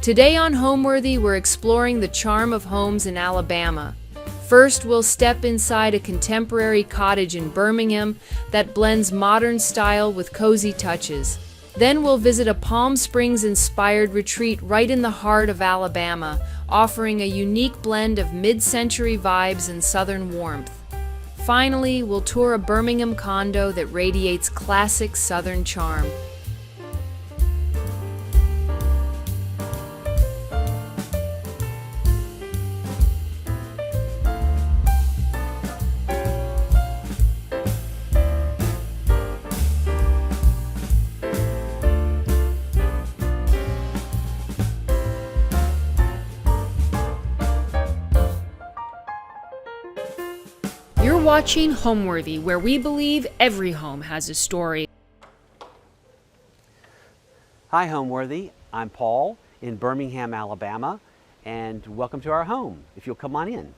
Today on Homeworthy, we're exploring the charm of homes in Alabama. First, we'll step inside a contemporary cottage in Birmingham that blends modern style with cozy touches. Then we'll visit a Palm Springs-inspired retreat right in the heart of Alabama, offering a unique blend of mid-century vibes and southern warmth. Finally, we'll tour a Birmingham condo that radiates classic southern charm. You're watching Homeworthy, where we believe every home has a story. Hi Homeworthy, I'm Paul in Birmingham, Alabama, and welcome to our home. If you'll come on in.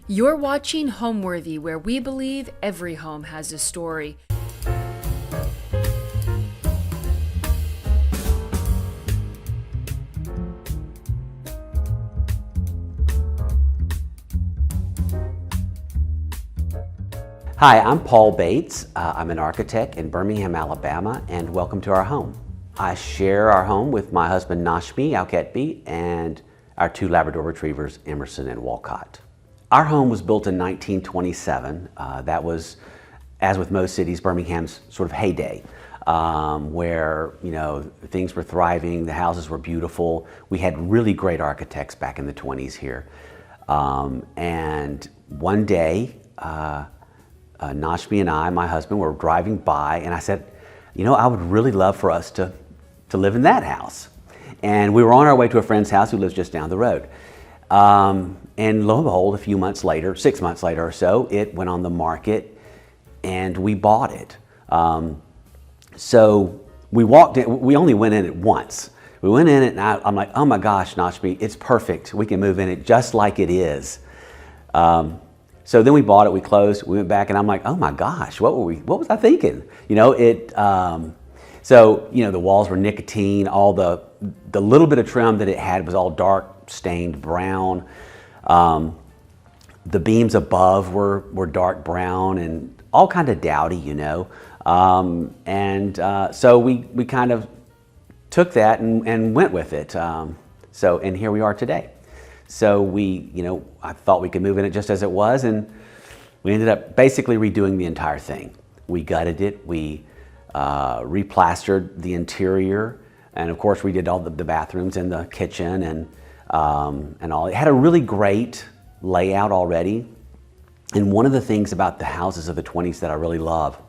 You're watching Homeworthy, where we believe every home has a story. Hi, I'm Paul Bates. I'm an architect in Birmingham, Alabama, and welcome to our home. I share our home with my husband Nashmi Alketbi and our two Labrador retrievers, Emerson and Walcott. Our home was built in 1927. That was, as with most cities, Birmingham's sort of heyday, where things were thriving, the houses were beautiful. We had really great architects back in the 20s here. And one day, Nashmi and I, my husband, were driving by, and I said, I would really love for us to live in that house. And we were on our way to a friend's house who lives just down the road. And lo and behold, a few months later, 6 months later or so, it went on the market and we bought it. So we walked in, we only went in it once. We went in it and I'm like, oh my gosh, Nashmi, it's perfect. We can move in it just like it is. So then we bought it, we closed, we went back, and I'm like, oh my gosh, what was I thinking? So the walls were nicotine, all the little bit of trim that it had was all dark stained brown. The beams above were dark brown and all kind of dowdy, so we kind of took that and went with it. And here we are today. So I thought we could move in it just as it was, and we ended up basically redoing the entire thing. We gutted it, we replastered the interior, and of course we did all the bathrooms and the kitchen and all. It had a really great layout already. And one of the things about the houses of the 20s that I really love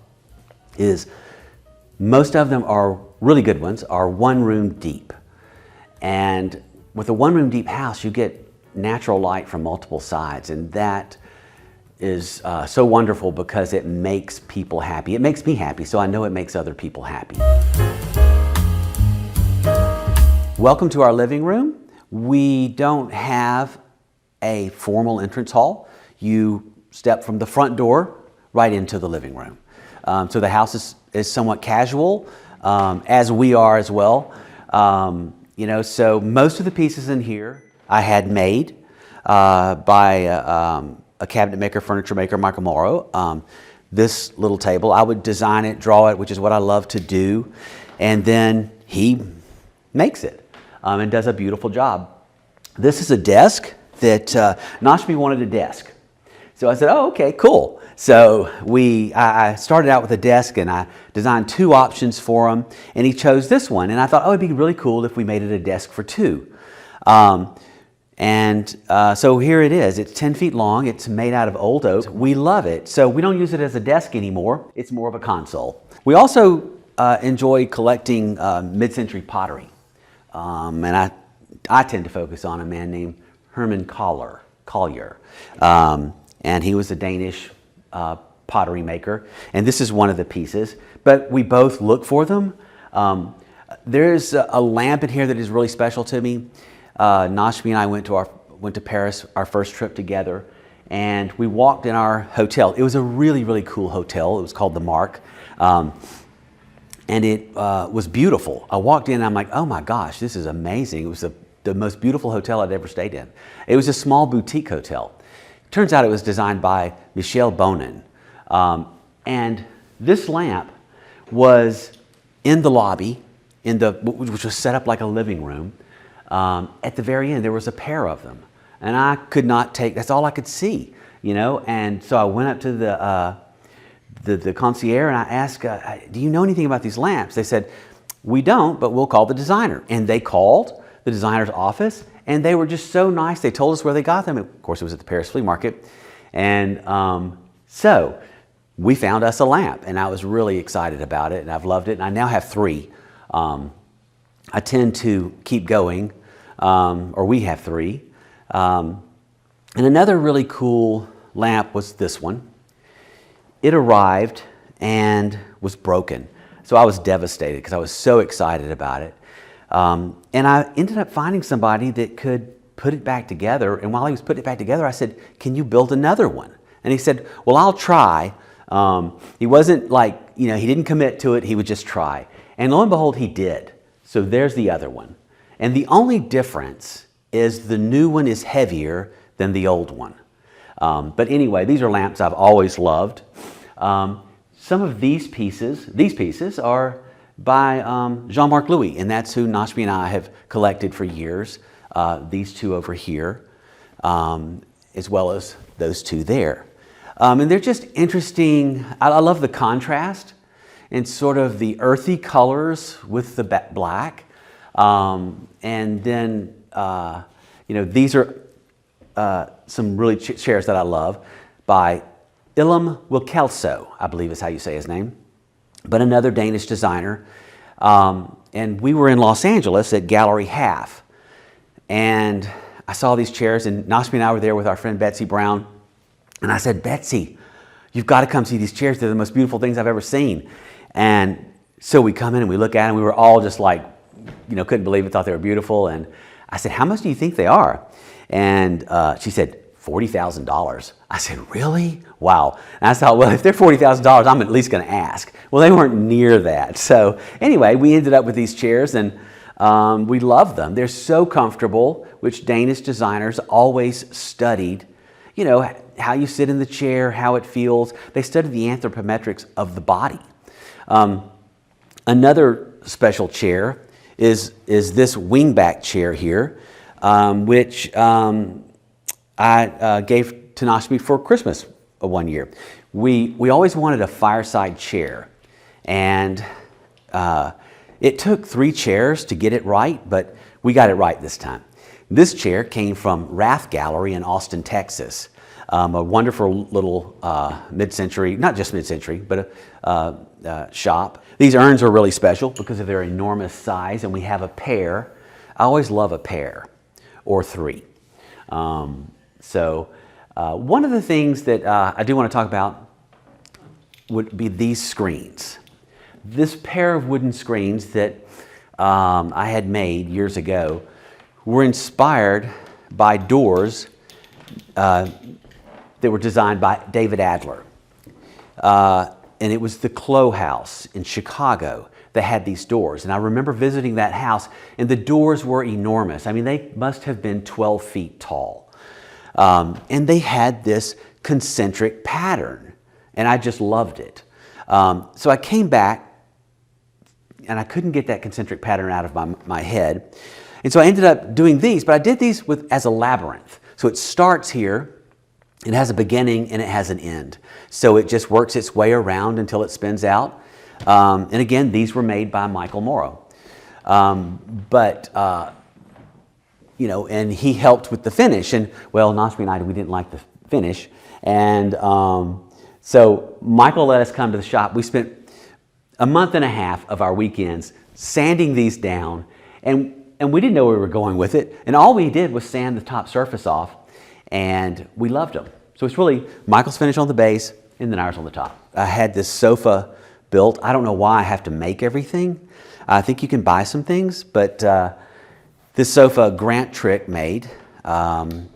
is most of them are really good ones, are one room deep. And with a one room deep house, you get natural light from multiple sides. And that is so wonderful because it makes people happy. It makes me happy, so I know it makes other people happy. Welcome to our living room. We don't have a formal entrance hall. You step from the front door right into the living room. So the house is somewhat casual, as we are as well. So most of the pieces in here I had made by a cabinet maker, furniture maker, Michael Morrow. This little table, I would design it, draw it, which is what I love to do. And then he makes it. And does a beautiful job. This is a desk that Nashmi wanted a desk. So I said, oh, okay, cool. So I started out with a desk and I designed two options for him, and he chose this one. And I thought, oh, it'd be really cool if we made it a desk for two. So here it is. It's 10 feet long. It's made out of old oak. We love it. So we don't use it as a desk anymore. It's more of a console. We also enjoy collecting mid-century pottery. And I tend to focus on a man named Herman Collier. And he was a Danish pottery maker, and this is one of the pieces, but we both look for them. There's a lamp in here that is really special to me. Nashmi and I went to Paris, our first trip together, and we walked in our hotel. It was a really, really cool hotel. It was called the Mark, and it was beautiful. I walked in and I'm like, oh my gosh, this is amazing. It was the most beautiful hotel I'd ever stayed in. It was a small boutique hotel. Turns out it was designed by Michel Bonin. And this lamp was in the lobby, which was set up like a living room. At the very end, there was a pair of them. And I could not that's all I could see, you know? And so I went up to the concierge and I asked, do you know anything about these lamps? They said, we don't, but we'll call the designer. And they called the designer's office, and they were just so nice. They told us where they got them. Of course, it was at the Paris flea market. And so we found us a lamp, and I was really excited about it, and I've loved it. And I now have 3. I tend to keep going, or we have 3. And another really cool lamp was this one. It arrived and was broken. So I was devastated because I was so excited about it. And I ended up finding somebody that could put it back together. And while he was putting it back together, I said, can you build another one? And he said, well, I'll try. He wasn't like, you know, he didn't commit to it. He would just try. And lo and behold, he did. So there's the other one. And the only difference is the new one is heavier than the old one. But anyway, these are lamps I've always loved. Some of these pieces are by Jean-Marc Louis, and that's who Nashmi and I have collected for years. These 2 over here, as well as those 2 there. And they're just interesting. I love the contrast and sort of the earthy colors with the black. And then, you know, these are some really chairs that I love by Willem Wilkelso, I believe is how you say his name, but another Danish designer. And we were in Los Angeles at Gallery Half. And I saw these chairs, and Nashmi and I were there with our friend Betsy Brown. And I said, Betsy, you've got to come see these chairs. They're the most beautiful things I've ever seen. And so we come in and we look at them. We were all just like, you know, couldn't believe it, thought they were beautiful. And I said, how much do you think they are? And she said, $40,000. I said, really? Wow. And I thought, well, if they're $40,000, I'm at least going to ask. Well, they weren't near that. So anyway, we ended up with these chairs, and we love them. They're so comfortable, which Danish designers always studied, you know, how you sit in the chair, how it feels. They studied the anthropometrics of the body. Another special chair is this wingback chair here, which I gave to Nashmi for Christmas one year. We always wanted a fireside chair, and it took 3 chairs to get it right, but we got it right this time. This chair came from Rath Gallery in Austin, Texas. A wonderful little mid-century, not just mid-century, but a shop. These urns are really special because of their enormous size, and we have a pair. I always love a pair or 3. So one of the things that I do want to talk about would be these screens. This pair of wooden screens that I had made years ago were inspired by doors that were designed by David Adler. And it was the Clow House in Chicago that had these doors. And I remember visiting that house, and the doors were enormous. I mean, they must have been 12 feet tall. And they had this concentric pattern, and I just loved it. So I came back, and I couldn't get that concentric pattern out of my head. And so I ended up doing these, but I did these as a labyrinth. So it starts here, it has a beginning, and it has an end. So it just works its way around until it spins out. And again, these were made by Michael Morrow. You know, and he helped with the finish. And well, Nashmi and I, we didn't like the finish. And so Michael let us come to the shop. We spent a month and a half of our weekends sanding these down. And we didn't know where we were going with it. And all we did was sand the top surface off. And we loved them. So it's really Michael's finish on the base, and then ours on the top. I had this sofa built. I don't know why I have to make everything. I think you can buy some things, but this sofa Grant Trick made, and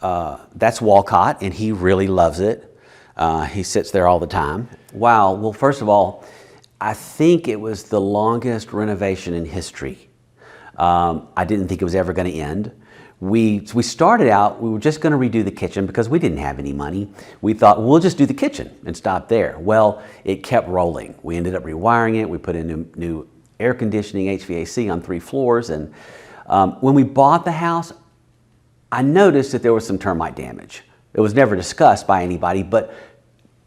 that's Walcott, and he really loves it. He sits there all the time. Wow, well, first of all, I think it was the longest renovation in history. I didn't think it was ever going to end. We started out, we were just going to redo the kitchen because we didn't have any money. We thought, we'll just do the kitchen and stop there. Well, it kept rolling. We ended up rewiring it. We put in new air conditioning, HVAC on 3 floors. And when we bought the house, I noticed that there was some termite damage. It was never discussed by anybody, but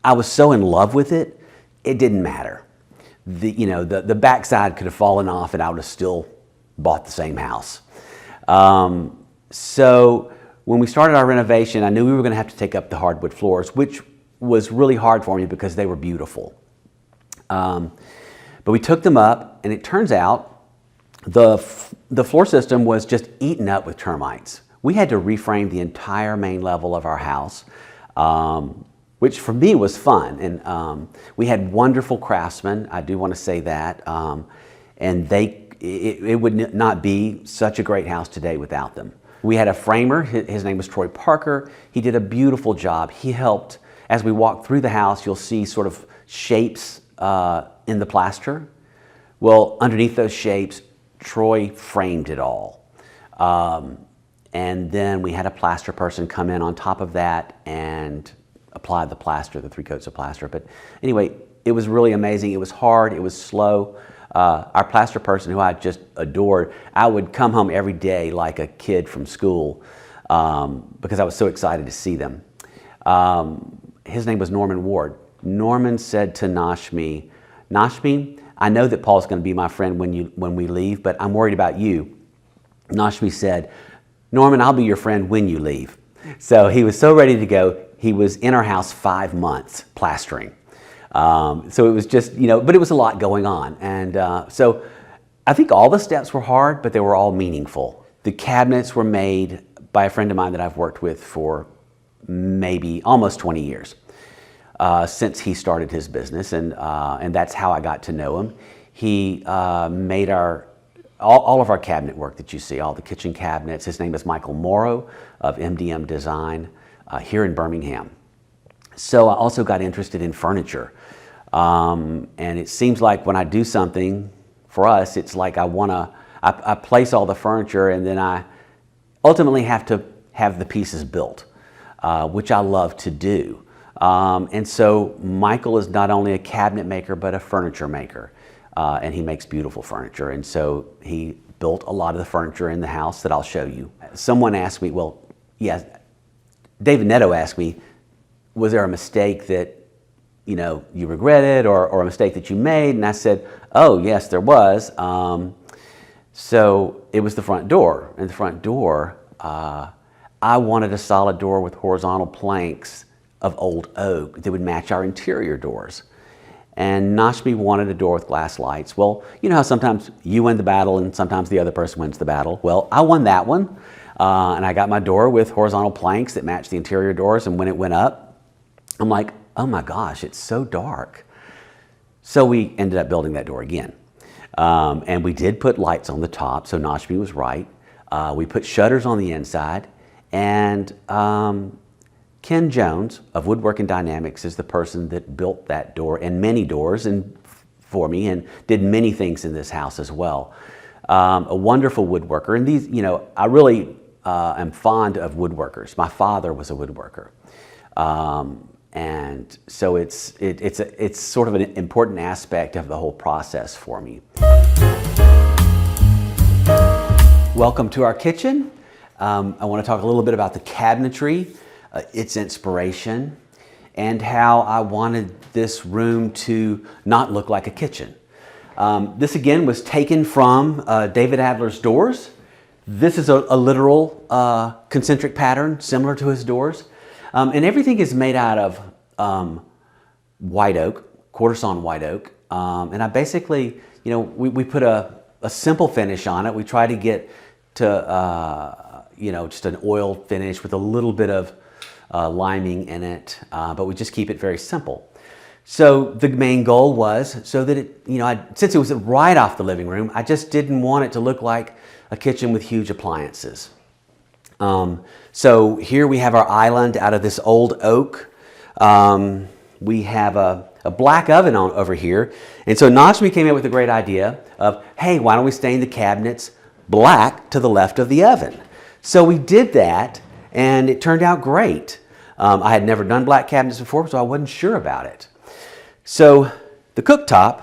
I was so in love with it, it didn't matter. The backside could have fallen off and I would have still bought the same house. So when we started our renovation, I knew we were going to have to take up the hardwood floors, which was really hard for me because they were beautiful. But we took them up, and it turns out the floor system was just eaten up with termites. We had to reframe the entire main level of our house, which for me was fun. And we had wonderful craftsmen, I do want to say that, and it would not be such a great house today without them. We had a framer, his name was Troy Parker. He did a beautiful job. He helped, as we walk through the house, you'll see sort of shapes in the plaster. Well, underneath those shapes, Troy framed it all. And then we had a plaster person come in on top of that and apply the plaster, the 3 coats of plaster. But anyway, it was really amazing. It was hard, it was slow. Our plaster person, who I just adored, I would come home every day like a kid from school because I was so excited to see them. His name was Norman Ward. Norman said to Nashmi, I know that Paul's going to be my friend when we leave, but I'm worried about you. Nashmi said, Norman, I'll be your friend when you leave. So he was so ready to go. He was in our house 5 months plastering. So it was just, but it was a lot going on. And so I think all the steps were hard, but they were all meaningful. The cabinets were made by a friend of mine that I've worked with for maybe almost 20 years since he started his business. And that's how I got to know him. He made all of our cabinet work that you see, all the kitchen cabinets. His name is Michael Morrow of MDM Design here in Birmingham. So I also got interested in furniture. And it seems like when I do something for us, it's like I place all the furniture and then I ultimately have to have the pieces built, which I love to do. And so Michael is not only a cabinet maker, but a furniture maker. And he makes beautiful furniture. And so he built a lot of the furniture in the house that I'll show you. Someone asked me, David Netto asked me, was there a mistake that you regretted or a mistake that you made? And I said, oh yes, there was. So it was the front door. And the front door, I wanted a solid door with horizontal planks of old oak that would match our interior doors. And Nashmi wanted a door with glass lights. Well, you know how sometimes you win the battle and sometimes the other person wins the battle. Well, I won that one. And I got my door with horizontal planks that matched the interior doors. And when it went up, I'm like, oh my gosh, it's so dark. So we ended up building that door again. And we did put lights on the top, so Nashmi was right. We put shutters on the inside. And Ken Jones of Woodworking Dynamics is the person that built that door and many doors for me and did many things in this house as well. A wonderful woodworker. And these, I really am fond of woodworkers. My father was a woodworker. And so it's sort of an important aspect of the whole process for me. Welcome to our kitchen. I want to talk a little bit about the cabinetry, its inspiration, and how I wanted this room to not look like a kitchen. This again was taken from David Adler's doors. This is a literal concentric pattern similar to his doors. And everything is made out of white oak, quarter-sawn white oak. And I basically, we put a simple finish on it. We try to get to, just an oil finish with a little bit of liming in it, but we just keep it very simple. So the main goal was so that it, since it was right off the living room, I just didn't want it to look like a kitchen with huge appliances. So here we have our island out of this old oak. We have a black oven on over here. And so Najmi came up with a great idea of, hey, why don't we stain the cabinets black to the left of the oven? So we did that, and it turned out great. I had never done black cabinets before, so I wasn't sure about it. So the cooktop,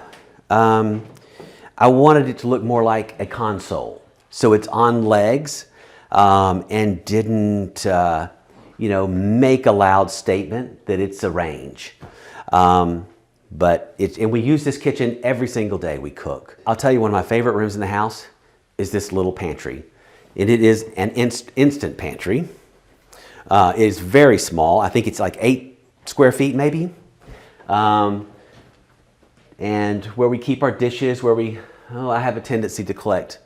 I wanted it to look more like a console. So it's on legs and didn't, make a loud statement that it's a range. And we use this kitchen every single day we cook. I'll tell you, one of my favorite rooms in the house is this little pantry. And it is an instant pantry. It is very small. I think it's like 8 square feet maybe. And where we keep our dishes, I have a tendency to collect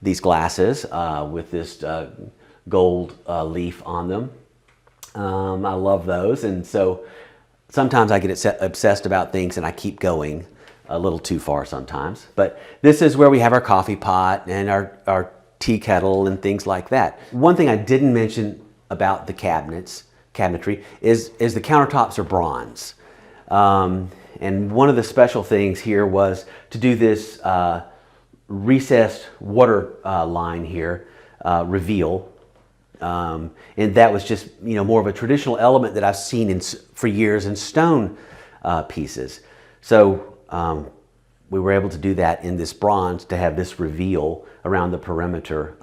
these glasses with this gold leaf on them. I love those, and so sometimes I get obsessed about things and I keep going a little too far sometimes. But this is where we have our coffee pot and our tea kettle and things like that. One thing I didn't mention about the cabinetry is the countertops are bronze. And one of the special things here was to do this recessed water line here, reveal. And that was just, more of a traditional element that I've seen for years in stone pieces. So we were able to do that in this bronze to have this reveal around the perimeter.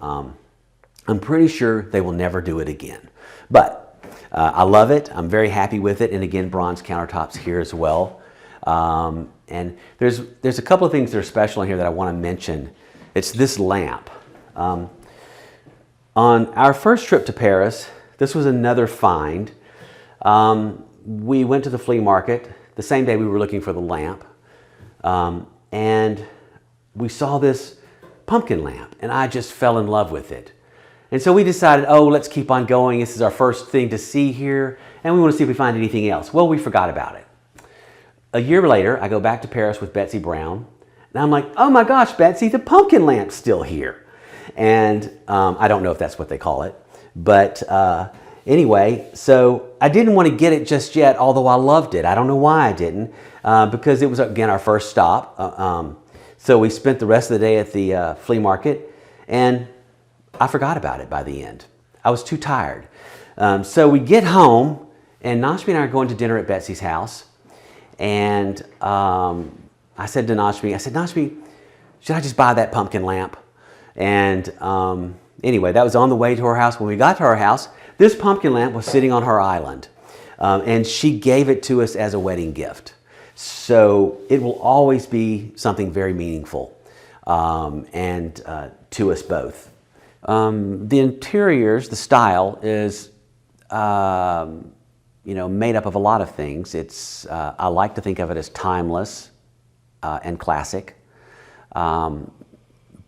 I'm pretty sure they will never do it again. But I love it. I'm very happy with it. And again, bronze countertops here as well. And there's a couple of things that are special in here that I want to mention. It's this lamp. On our first trip to Paris, this was another find. We went to the flea market the same day we were looking for the lamp. And we saw this pumpkin lamp, and I just fell in love with it. And so we decided, let's keep on going. This is our first thing to see here, and we want to see if we find anything else. Well, we forgot about it. A year later, I go back to Paris with Betsy Brown, and I'm like, oh my gosh, Betsy, the pumpkin lamp's still here. And I don't know if that's what they call it, but anyway, so I didn't want to get it just yet, although I loved it. I don't know why I didn't, because it was, again, our first stop. So we spent the rest of the day at the flea market, and I forgot about it by the end. I was too tired. So we get home, and Najmi and I are going to dinner at Betsy's house. And I said to Najmi, Najmi, should I just buy that pumpkin lamp? And anyway, that was on the way to her house. When we got to her house, this pumpkin lamp was sitting on her island. And she gave it to us as a wedding gift. So it will always be something very meaningful and to us both. The interiors, the style is made up of a lot of things. I like to think of it as timeless and classic,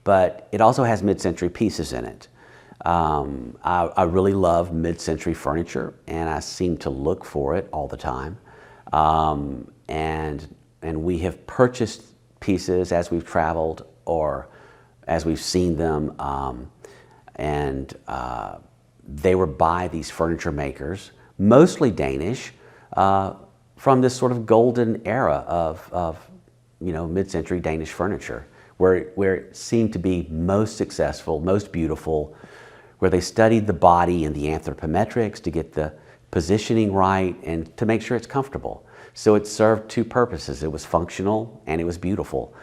but it also has mid-century pieces in it. I really love mid-century furniture, and I seem to look for it all the time. And we have purchased pieces as we've traveled or as we've seen them, and they were by these furniture makers, mostly Danish, from this sort of golden era of mid-century Danish furniture, where it seemed to be most successful, most beautiful, where they studied the body and the anthropometrics to get the positioning right and to make sure it's comfortable. So it served two purposes. It was functional and it was beautiful.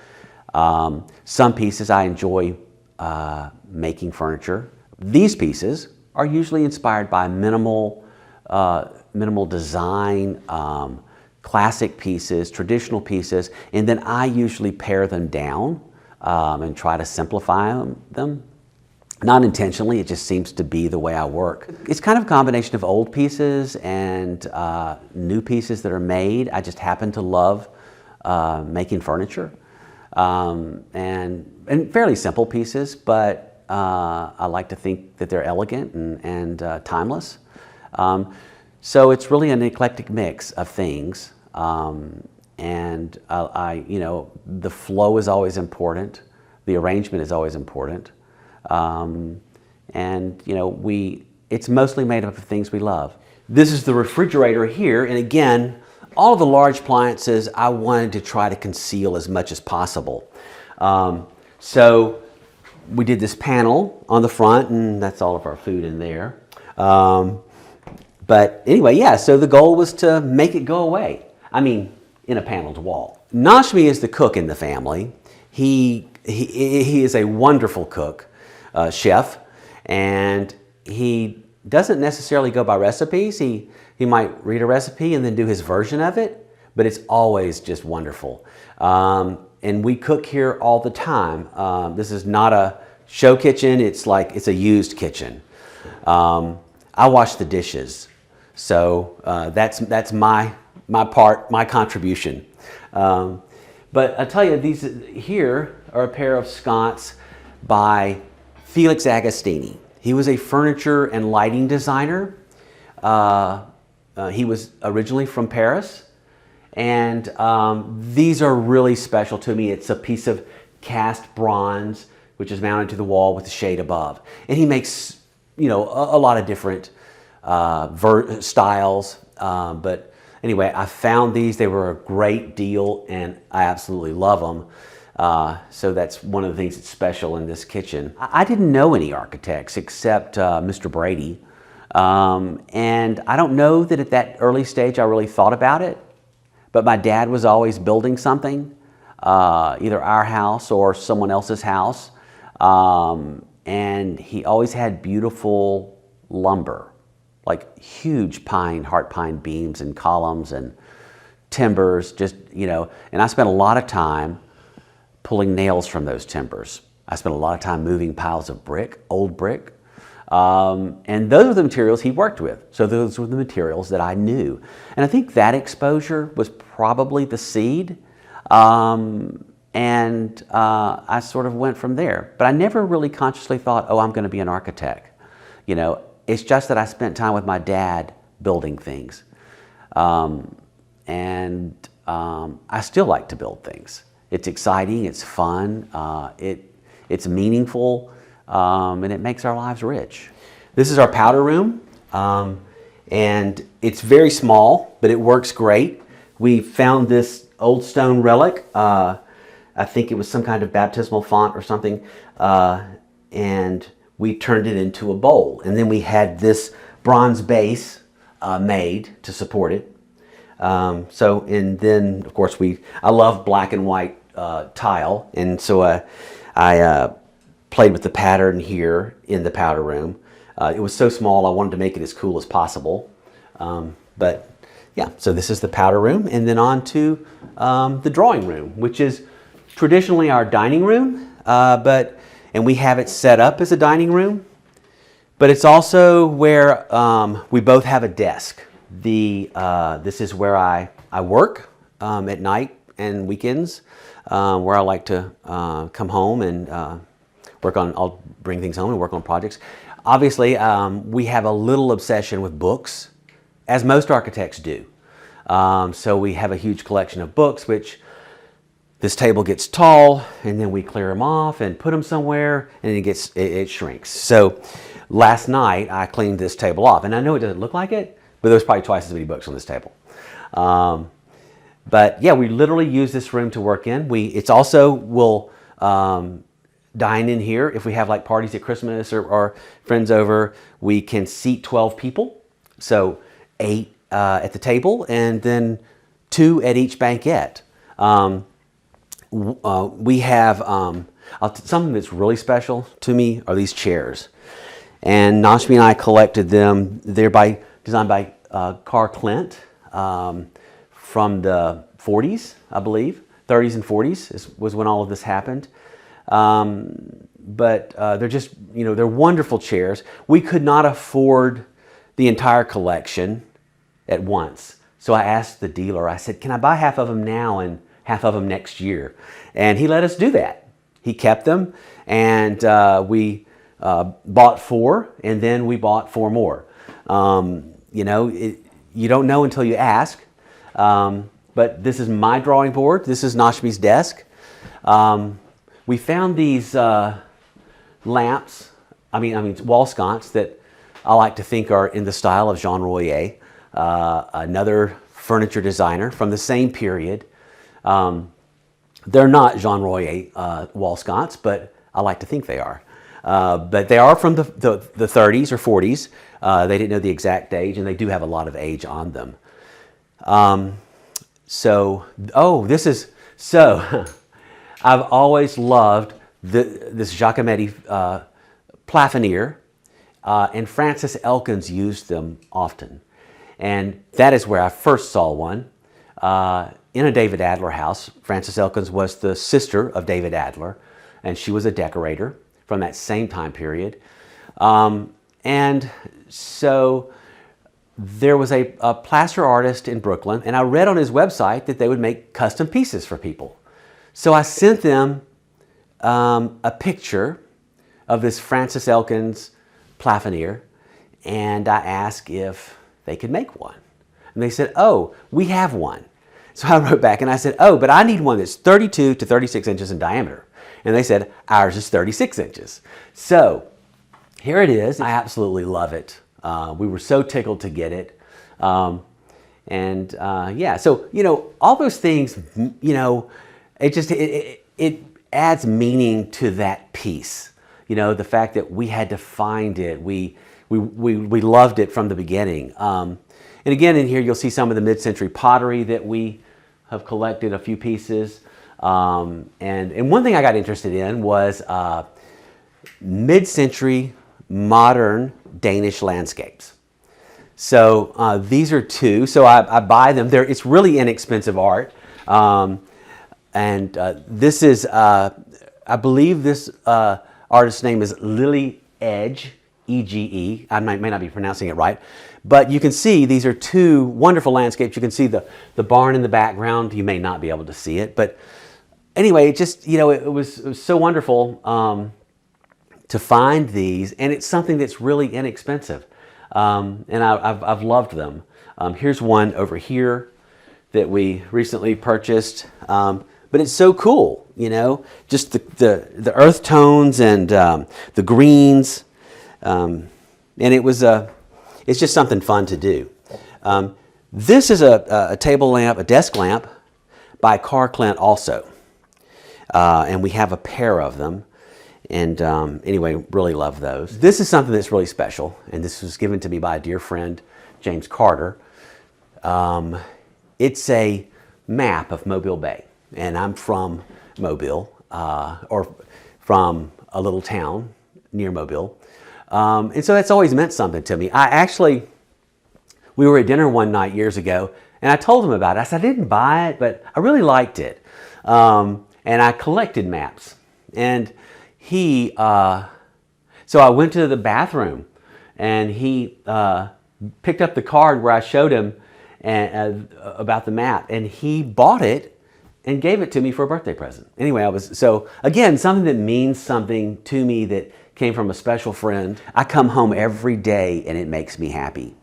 Some pieces I enjoy making furniture. These pieces are usually inspired by minimal design, classic pieces, traditional pieces, and then I usually pare them down and try to simplify them. Not intentionally, it just seems to be the way I work. It's kind of a combination of old pieces and new pieces that are made. I just happen to love making furniture and fairly simple pieces, but I like to think that they're elegant and timeless. So it's really an eclectic mix of things. The flow is always important. The arrangement is always important. It's mostly made up of things we love. This is the refrigerator here, and again, all of the large appliances I wanted to try to conceal as much as possible. So we did this panel on the front, and that's all of our food in there. But anyway, yeah, so the goal was to make it go away. I mean, in a paneled wall. Nashmi is the cook in the family. He is a wonderful cook, chef, and he doesn't necessarily go by recipes. He might read a recipe and then do his version of it, but it's always just wonderful. And we cook here all the time. This is not a show kitchen. It's a used kitchen. I wash the dishes, so that's my part, my contribution. But I'll tell you, these here are a pair of sconces by Felix Agostini. He was a furniture and lighting designer. He was originally from Paris, and these are really special to me. It's a piece of cast bronze, which is mounted to the wall with the shade above. And he makes, a lot of different styles. But anyway, I found these. They were a great deal, and I absolutely love them. So that's one of the things that's special in this kitchen. I didn't know any architects except Mr. Brady. And I don't know that at that early stage I really thought about it, but my dad was always building something, either our house or someone else's house. And he always had beautiful lumber, like huge heart pine beams and columns and timbers, and I spent a lot of time pulling nails from those timbers. I spent a lot of time moving piles of old brick. And those were the materials he worked with. So those were the materials that I knew. And I think that exposure was probably the seed. I sort of went from there. But I never really consciously thought, oh, I'm going to be an architect. It's just that I spent time with my dad building things. I still like to build things. It's exciting, it's fun, it's meaningful, and it makes our lives rich. This is our powder room, and it's very small, but it works great. We found this old stone relic. I think it was some kind of baptismal font or something, and we turned it into a bowl. And then we had this bronze base made to support it. And then of course I love black and white tile, and so I played with the pattern here in the powder room. It was so small, I wanted to make it as cool as possible. But yeah, so this is the powder room, and then on to the drawing room, which is traditionally our dining room, and we have it set up as a dining room, but it's also where we both have a desk. This is where I work at night and weekends, where I like to come home and I'll bring things home and work on projects. Obviously, we have a little obsession with books, as most architects do. So we have a huge collection of books, which this table gets tall, and then we clear them off and put them somewhere, and it shrinks. So last night I cleaned this table off, and I know it doesn't look like it, but there's probably twice as many books on this table. But yeah, we literally use this room to work in. We'll dine in here if we have like parties at Christmas or friends over. We can seat 12 people, so 8 at the table and then 2 at each banquette. We have something that's really special to me are these chairs, and Nashmi and I collected them. They're designed by Carl Clint from the 40s, I believe. 30s and 40s was when all of this happened. But they're just, they're wonderful chairs. We could not afford the entire collection at once. So I asked the dealer, I said, can I buy half of them now and half of them next year? And he let us do that. He kept them, and we bought 4, and then we bought 4 more. you don't know until you ask. But this is my drawing board. This is Nashmi's desk. We found these lamps, wall sconce that I like to think are in the style of Jean Royer, another furniture designer from the same period. They're not Jean Royer wall sconce, but I like to think they are. But they are from the 30s or 40s. They didn't know the exact age, and they do have a lot of age on them. I've always loved this Giacometti plafonnier, and Francis Elkins used them often. And that is where I first saw one. In a David Adler house. Frances Elkins was the sister of David Adler, and she was a decorator from that same time period. And so there was a plaster artist in Brooklyn, and I read on his website that they would make custom pieces for people. So I sent them a picture of this Frances Elkins plafonnier, and I asked if they could make one. And they said, oh, we have one. So I wrote back and I said, oh, but I need one that's 32 to 36 inches in diameter. And they said, ours is 36 inches. So here it is. I absolutely love it. We were so tickled to get it. Yeah, so, all those things, it adds meaning to that piece. The fact that we had to find it. We loved it from the beginning. And again, in here, you'll see some of the mid-century pottery that we have collected, a few pieces. And one thing I got interested in was mid-century modern Danish landscapes. So these are two. So I buy them. It's really inexpensive art. This is, I believe this artist's name is Lily Edge, E-G-E. I may not be pronouncing it right. But you can see these are two wonderful landscapes. You can see the barn in the background. You may not be able to see it. But anyway, it just, it was so wonderful to find these. And it's something that's really inexpensive. And I've loved them. Here's one over here that we recently purchased. But it's so cool, just the earth tones and the greens. And it's just something fun to do. This is a table lamp, a desk lamp by Carr Clint also. And we have a pair of them. And anyway, really love those. This is something that's really special. And this was given to me by a dear friend, James Carter. It's a map of Mobile Bay. And I'm from Mobile, or from a little town near Mobile. And so that's always meant something to me. We were at dinner one night years ago, and I told him about it. I said, I didn't buy it, but I really liked it. And I collected maps. And so I went to the bathroom, and he picked up the card where I showed him about the map, and he bought it and gave it to me for a birthday present. Anyway, so again, something that means something to me that came from a special friend. I come home every day and it makes me happy.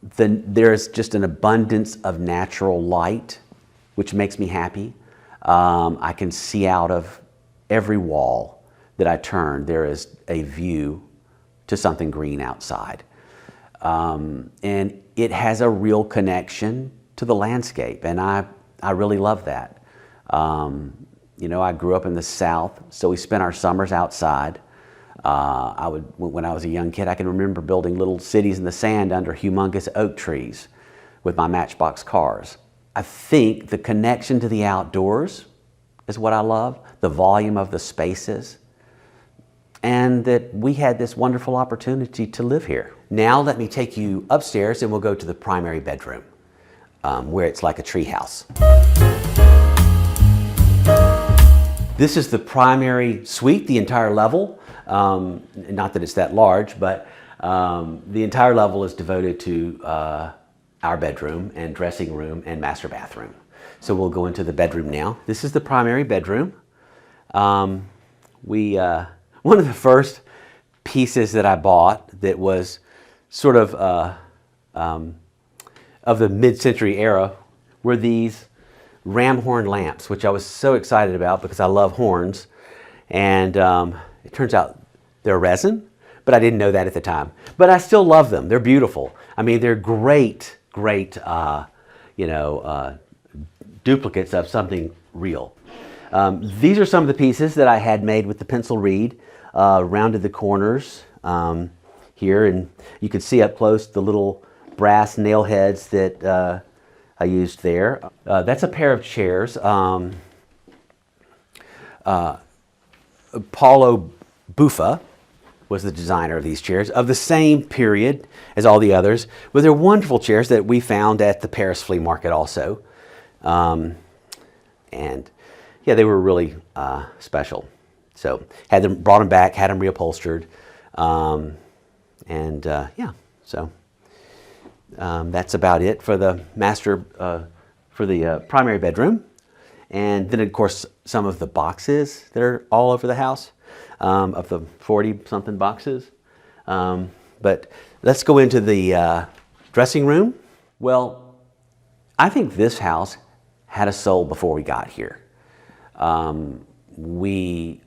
There's just an abundance of natural light, which makes me happy. I can see out of every wall that I turn, there is a view to something green outside. And it has a real connection to the landscape, and I really love that. I grew up in the South, so we spent our summers outside. When I was a young kid, I can remember building little cities in the sand under humongous oak trees with my Matchbox cars. I think the connection to the outdoors is what I love, the volume of the spaces, and that we had this wonderful opportunity to live here. Now let me take you upstairs and we'll go to the primary bedroom, where it's like a tree house. This is the primary suite, the entire level. Not that it's that large, but the entire level is devoted to our bedroom and dressing room and master bathroom. So we'll go into the bedroom now. This is the primary bedroom. One of the first pieces that I bought that was sort of of the mid-century era were these ram horn lamps, which I was so excited about because I love horns. And it turns out they're resin, but I didn't know that at the time. But I still love them. They're beautiful. I mean, they're great duplicates of something real. These are some of the pieces that I had made with the pencil reed, rounded the corners here, and you can see up close the little brass nail heads that I used there. That's a pair of chairs. Paulo Buffa was the designer of these chairs, of the same period as all the others, but they're wonderful chairs that we found at the Paris flea market also. And yeah, they were really special. So brought them back, had them reupholstered, yeah, so that's about it for the primary bedroom. And then, of course, some of the boxes that are all over the house, of the 40-something boxes. But let's go into the dressing room. Well, I think this house had a soul before we got here. We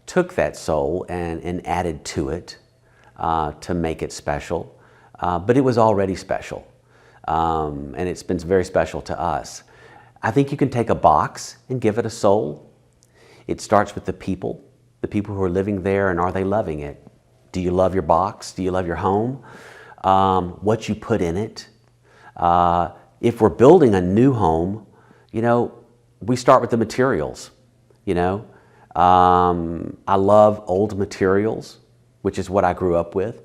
took that soul and added to it to make it special. But it was already special. And it's been very special to us. I think you can take a box and give it a soul. It starts with the people who are living there, and are they loving it? Do you love your box? Do you love your home? What you put in it? If we're building a new home, we start with the materials. I love old materials, which is what I grew up with.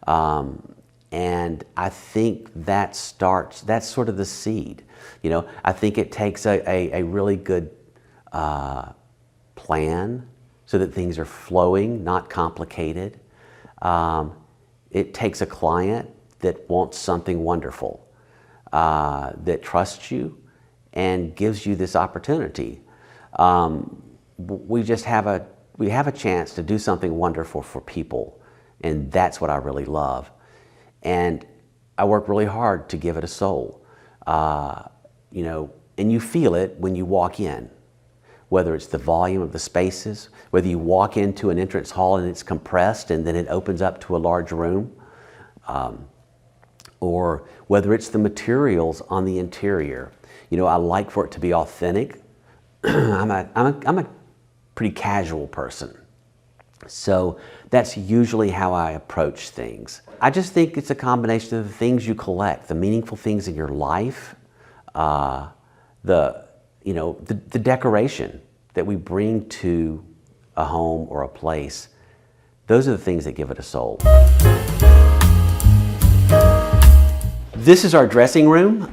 And I think that's sort of the seed. I think it takes a really good plan so that things are flowing, not complicated. It takes a client that wants something wonderful, that trusts you and gives you this opportunity. We have a chance to do something wonderful for people, and that's what I really love. And I work really hard to give it a soul. And you feel it when you walk in, whether it's the volume of the spaces, whether you walk into an entrance hall and it's compressed and then it opens up to a large room, or whether it's the materials on the interior. I like for it to be authentic. I'm a pretty casual person. So that's usually how I approach things. I just think it's a combination of the things you collect, the meaningful things in your life, the decoration that we bring to a home or a place. Those are the things that give it a soul. This is our dressing room.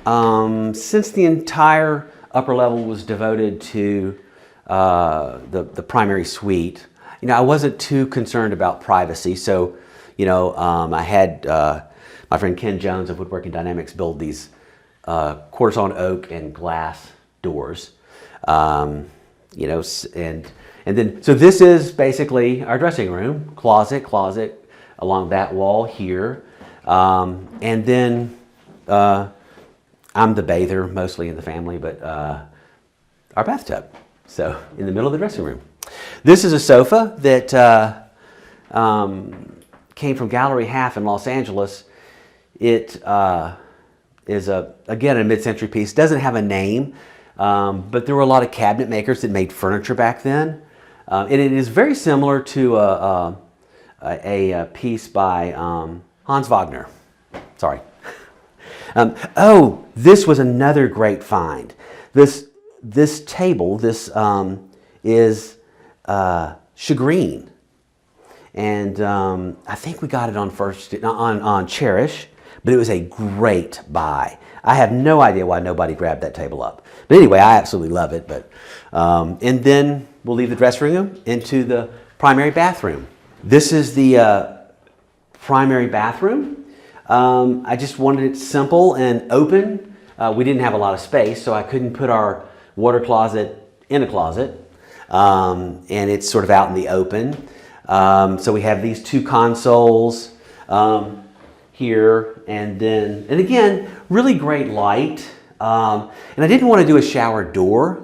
Since the entire upper level was devoted to the primary suite, I wasn't too concerned about privacy. So, I had my friend Ken Jones of Woodworking Dynamics build these quarter-sawn oak and glass doors. And then, so this is basically our dressing room, closet along that wall here. And then I'm the bather mostly in the family, but our bathtub. So in the middle of the dressing room. This is a sofa that came from Gallery Half in Los Angeles. It is again a mid-century piece. Doesn't have a name, but there were a lot of cabinet makers that made furniture back then, and it is very similar to a piece by Hans Wagner. Sorry. Oh, this was another great find. This table, is shagreen, and I think we got it on Cherish, but it was a great buy. I have no idea why nobody grabbed that table up, but anyway, I absolutely love it. But and then we'll leave the dressing room into the primary bathroom. This is the primary bathroom. I just wanted it simple and open. We didn't have a lot of space, so I couldn't put our water closet in a closet. And it's sort of out in the open. So we have these two consoles. here, and again, really great light. And I didn't want to do a shower door,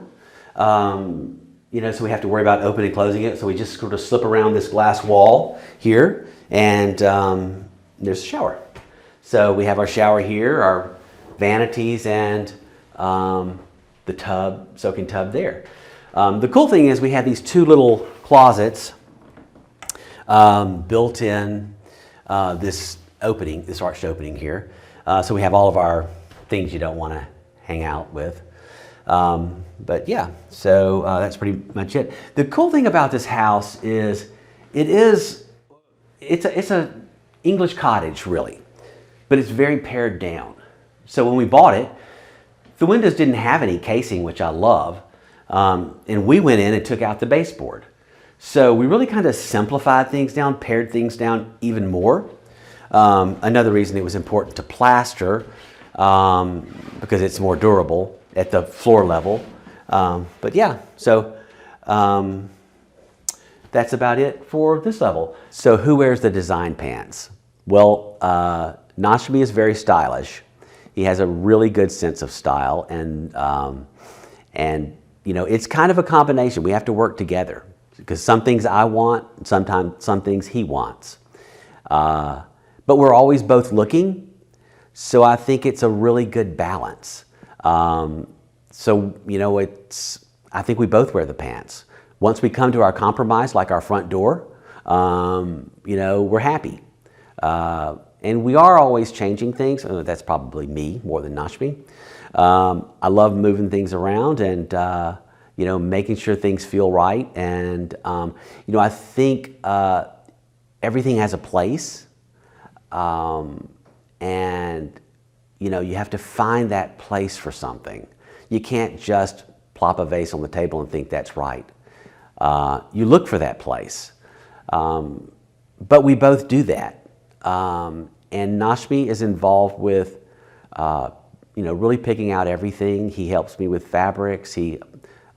you know, so we have to worry about opening and closing it. So we just sort of slip around this glass wall here, and there's a shower. So we have our shower here, our vanities, and the tub, soaking tub there. The cool thing is we have these two little closets built in this opening, this arched opening here. So we have all of our things you don't want to hang out with. But yeah, so that's pretty much it. The cool thing about this house is it's a English cottage really, but it's very pared down. So when we bought it, the windows didn't have any casing, which I love. And we went in and took out the baseboard. So we really kind of simplified things down, pared things down even more. Another reason it was important to plaster, because it's more durable at the floor level. But yeah, so that's about it for this level. So who wears the design pants? Well, Nashmi is very stylish. He has a really good sense of style, and you know, it's kind of a combination. We have to work together because some things I want, sometimes some things he wants. But we're always both looking, so I think it's a really good balance. So, you know, I think we both wear the pants. Once we come to our compromise, like our front door, you know, we're happy. And we are always changing things. That's probably me more than Nashmi. I love moving things around and, you know, making sure things feel right. And, you know, I think everything has a place. And, you know, you have to find that place for something. You can't just plop a vase on the table and think that's right. You look for that place. But we both do that. And Nashmi is involved with, you know, really picking out everything. He helps me with fabrics. He,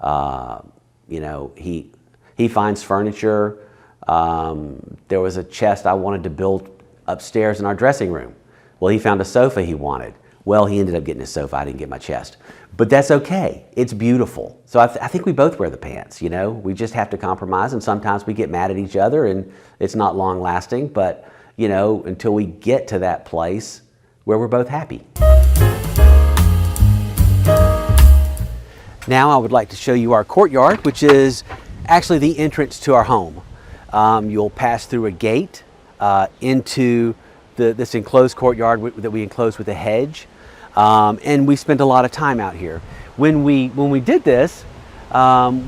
you know, he finds furniture. There was a chest I wanted to build upstairs in our dressing room. Well, he found a sofa he wanted. Well, he ended up getting a sofa. I didn't get my chest. But that's okay. It's beautiful. So I think we both wear the pants, you know. We just have to compromise, and sometimes we get mad at each other, and it's not long lasting. But, you know, until we get to that place where we're both happy. Now I would like to show you our courtyard, which is actually the entrance to our home. You'll pass through a gate into this enclosed courtyard that we enclose with a hedge. And we spent a lot of time out here. When we did this,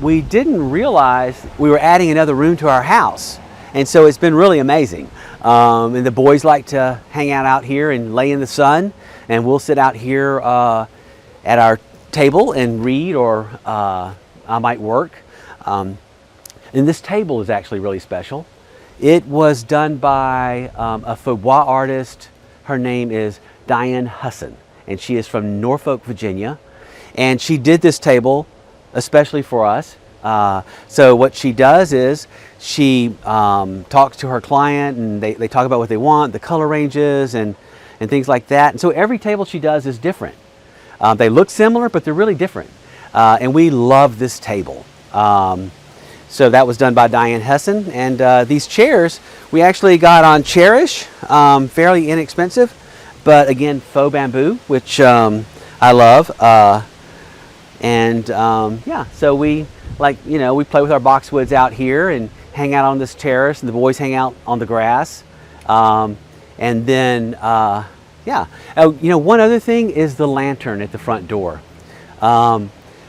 we didn't realize we were adding another room to our house. And so it's been really amazing. And the boys like to hang out here and lay in the sun. And we'll sit out here at our table and read, or I might work. And this table is actually really special. It was done by a faubourg artist. Her name is Diane Husson, and she is from Norfolk, Virginia. And she did this table especially for us. So what she does is she talks to her client, and they talk about what they want, the color ranges, and things like that. And so every table she does is different. They look similar, but they're really different. And we love this table. So that was done by Diane Husson. And these chairs we actually got on Cherish, fairly inexpensive, but again, faux bamboo, which I love. Yeah, so we we play with our boxwoods out here and hang out on this terrace, and the boys hang out on the grass. And then, yeah. Oh, one other thing is the lantern at the front door.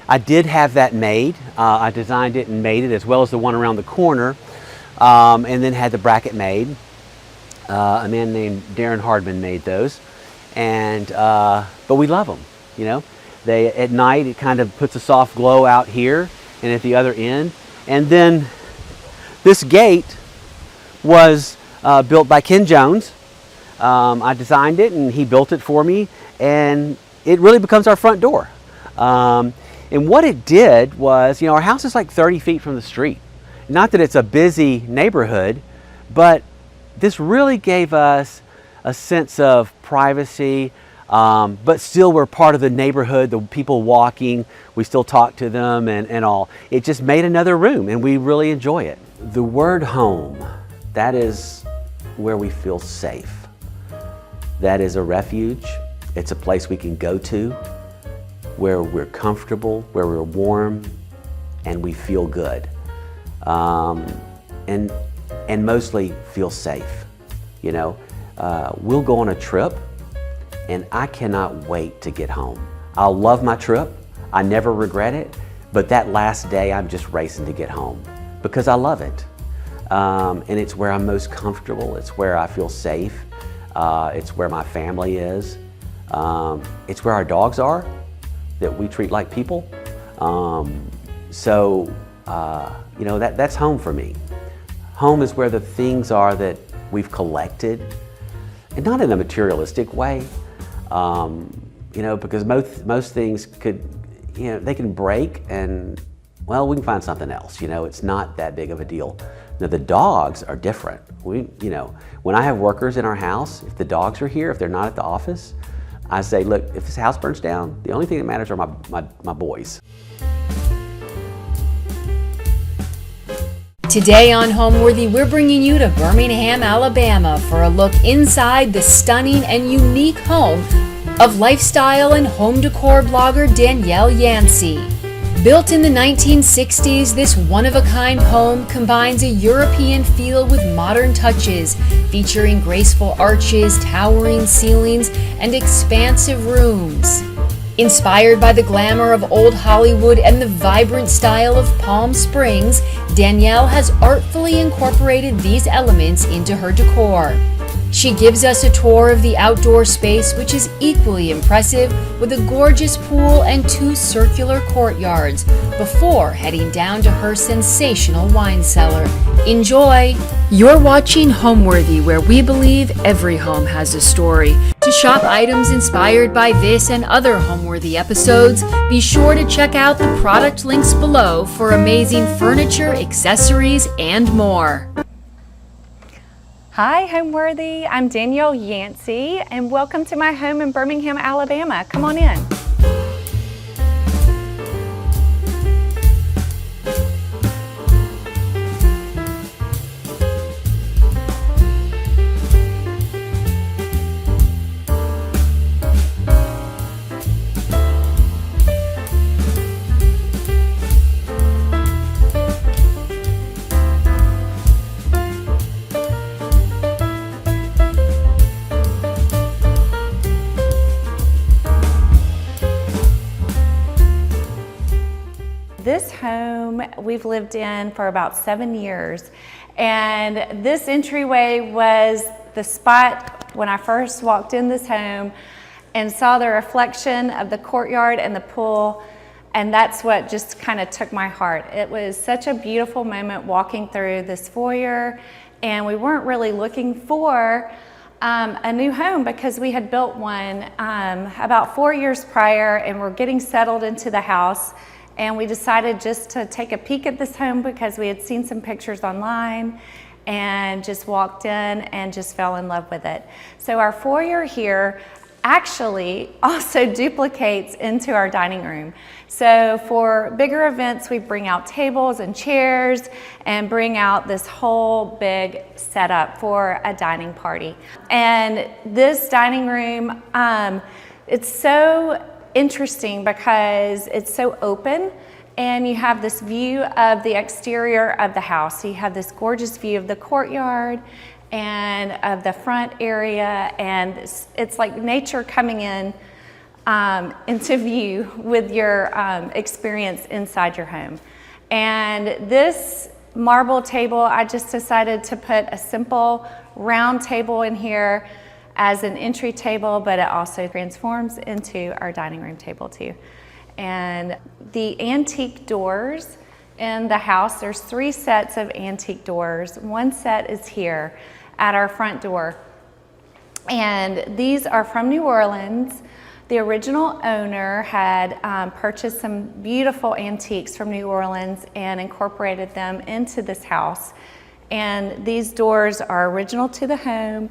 I did have that made. I designed it and made it, as well as the one around the corner, and then had the bracket made. A man named Darren Hardman made those, and but we love them. They at night it kind of puts a soft glow out here and at the other end. And then this gate was built by Ken Jones. I designed it and he built it for me, and it really becomes our front door. And what it did was, our house is like 30 feet from the street. Not that it's a busy neighborhood, but this really gave us a sense of privacy, but still we're part of the neighborhood, the people walking, we still talk to them and all. It just made another room and we really enjoy it. The word home, that is where we feel safe. That is a refuge. It's a place we can go to where we're comfortable, where we're warm, and we feel good. And mostly feel safe. You know, we'll go on a trip and I cannot wait to get home. I'll love my trip, I never regret it, but that last day I'm just racing to get home because I love it. And it's where I'm most comfortable, it's where I feel safe, it's where my family is, it's where our dogs are that we treat like people. You know, that's home for me. Home is where the things are that we've collected, and not in a materialistic way, you know, because most things could, you know, they can break and, well, we can find something else, you know, it's not that big of a deal. Now, the dogs are different. You know, when I have workers in our house, if the dogs are here, if they're not at the office, I say, look, if this house burns down, the only thing that matters are my boys. Today on Homeworthy, we're bringing you to Birmingham, Alabama for a look inside the stunning and unique home of lifestyle and home decor blogger Danielle Yancey. Built in the 1960s, this one-of-a-kind home combines a European feel with modern touches, featuring graceful arches, towering ceilings, and expansive rooms. Inspired by the glamour of old Hollywood and the vibrant style of Palm Springs, Danielle has artfully incorporated these elements into her decor. She gives us a tour of the outdoor space, which is equally impressive, with a gorgeous pool and 2 circular courtyards, before heading down to her sensational wine cellar. Enjoy! You're watching Homeworthy, where we believe every home has a story. To shop items inspired by this and other Homeworthy episodes, be sure to check out the product links below for amazing furniture, accessories, and more. Hi Homeworthy, I'm Danielle Yancey and welcome to my home in Birmingham, Alabama. Come on in. This home we've lived in for about 7 years, and this entryway was the spot when I first walked in this home and saw the reflection of the courtyard and the pool, and that's what just kind of took my heart. It was such a beautiful moment walking through this foyer, and we weren't really looking for a new home because we had built one about 4 years prior, and we're getting settled into the house. And we decided just to take a peek at this home because we had seen some pictures online and just walked in and just fell in love with it. So our foyer here actually also duplicates into our dining room. So for bigger events, we bring out tables and chairs and bring out this whole big setup for a dining party. And this dining room, it's so interesting because it's so open and you have this view of the exterior of the house. So you have this gorgeous view of the courtyard and of the front area, and it's like nature coming in into view with your experience inside your home. And this marble table, I just decided to put a simple round table in here as an entry table, but it also transforms into our dining room table too. And the antique doors in the house, there's 3 sets of antique doors. One set is here at our front door. And these are from New Orleans. The original owner had purchased some beautiful antiques from New Orleans and incorporated them into this house. And these doors are original to the home,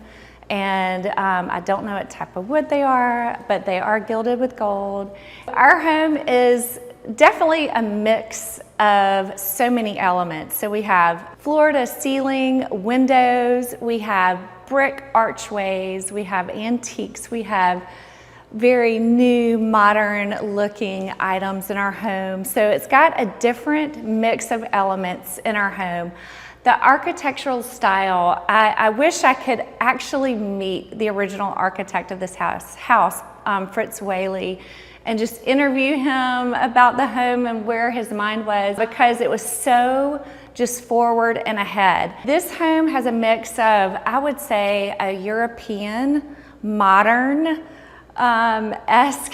and I don't know what type of wood they are, but they are gilded with gold. Our home is definitely a mix of so many elements. So we have floor to ceiling windows, we have brick archways, we have antiques, we have very new, modern looking items in our home. So it's got a different mix of elements in our home. The architectural style, I wish I could actually meet the original architect of this house, Fritz Whaley, and just interview him about the home and where his mind was, because it was so just forward and ahead. This home has a mix of, I would say, a European, modern, esque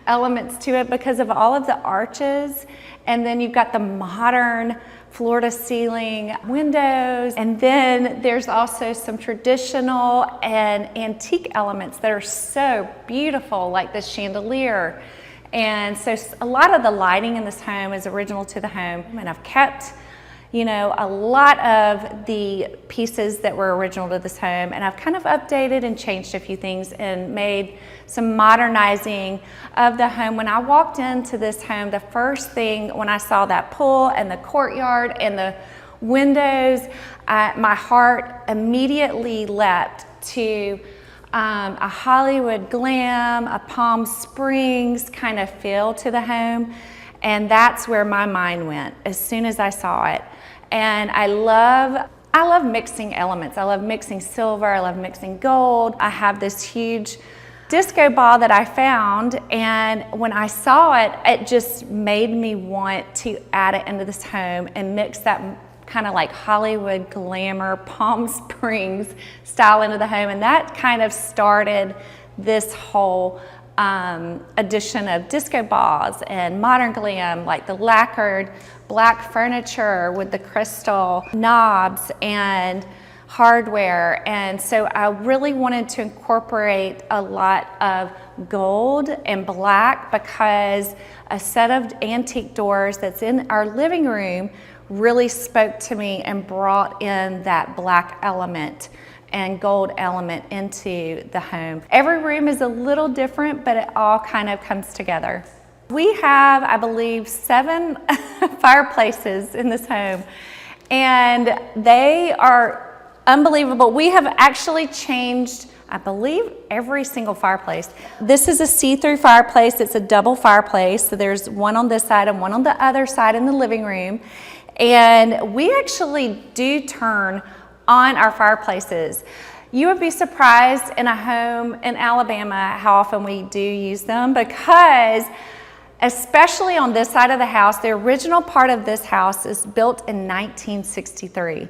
elements to it because of all of the arches, and then you've got the modern floor to ceiling windows, and then there's also some traditional and antique elements that are so beautiful, like the chandelier. And so a lot of the lighting in this home is original to the home, and I've kept, you know, a lot of the pieces that were original to this home, and I've kind of updated and changed a few things and made some modernizing of the home. When I walked into this home, the first thing when I saw that pool and the courtyard and the windows, my heart immediately leapt to a Hollywood glam, a Palm Springs kind of feel to the home. And that's where my mind went as soon as I saw it. And I love mixing elements. I love mixing silver, I love mixing gold. I have this huge disco ball that I found, and when I saw it, it just made me want to add it into this home and mix that kind of like Hollywood glamour, Palm Springs style into the home. And that kind of started this whole addition of disco balls and modern glam, like the lacquered black furniture with the crystal knobs and hardware. And so I really wanted to incorporate a lot of gold and black, because a set of antique doors that's in our living room really spoke to me and brought in that black element and gold element into the home. Every room is a little different, but it all kind of comes together. We have, I believe, 7 fireplaces in this home, and they are unbelievable. We have actually changed, I believe, every single fireplace. This is a see-through fireplace. It's a double fireplace. So there's one on this side and one on the other side in the living room. And we actually do turn on our fireplaces. You would be surprised in a home in Alabama how often we do use them, because especially on this side of the house, the original part of this house is built in 1963.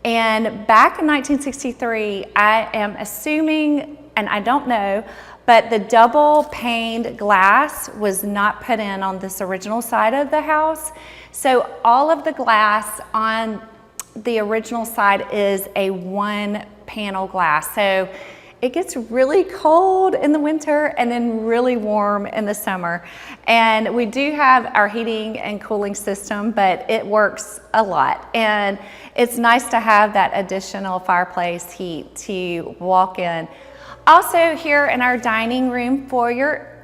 And back in 1963, I am assuming, and I don't know, but the double paned glass was not put in on this original side of the house. So all of the glass on the original side is a 1 panel glass. So it gets really cold in the winter and then really warm in the summer. And we do have our heating and cooling system, but it works a lot. And it's nice to have that additional fireplace heat to walk in. Also here in our dining room foyer,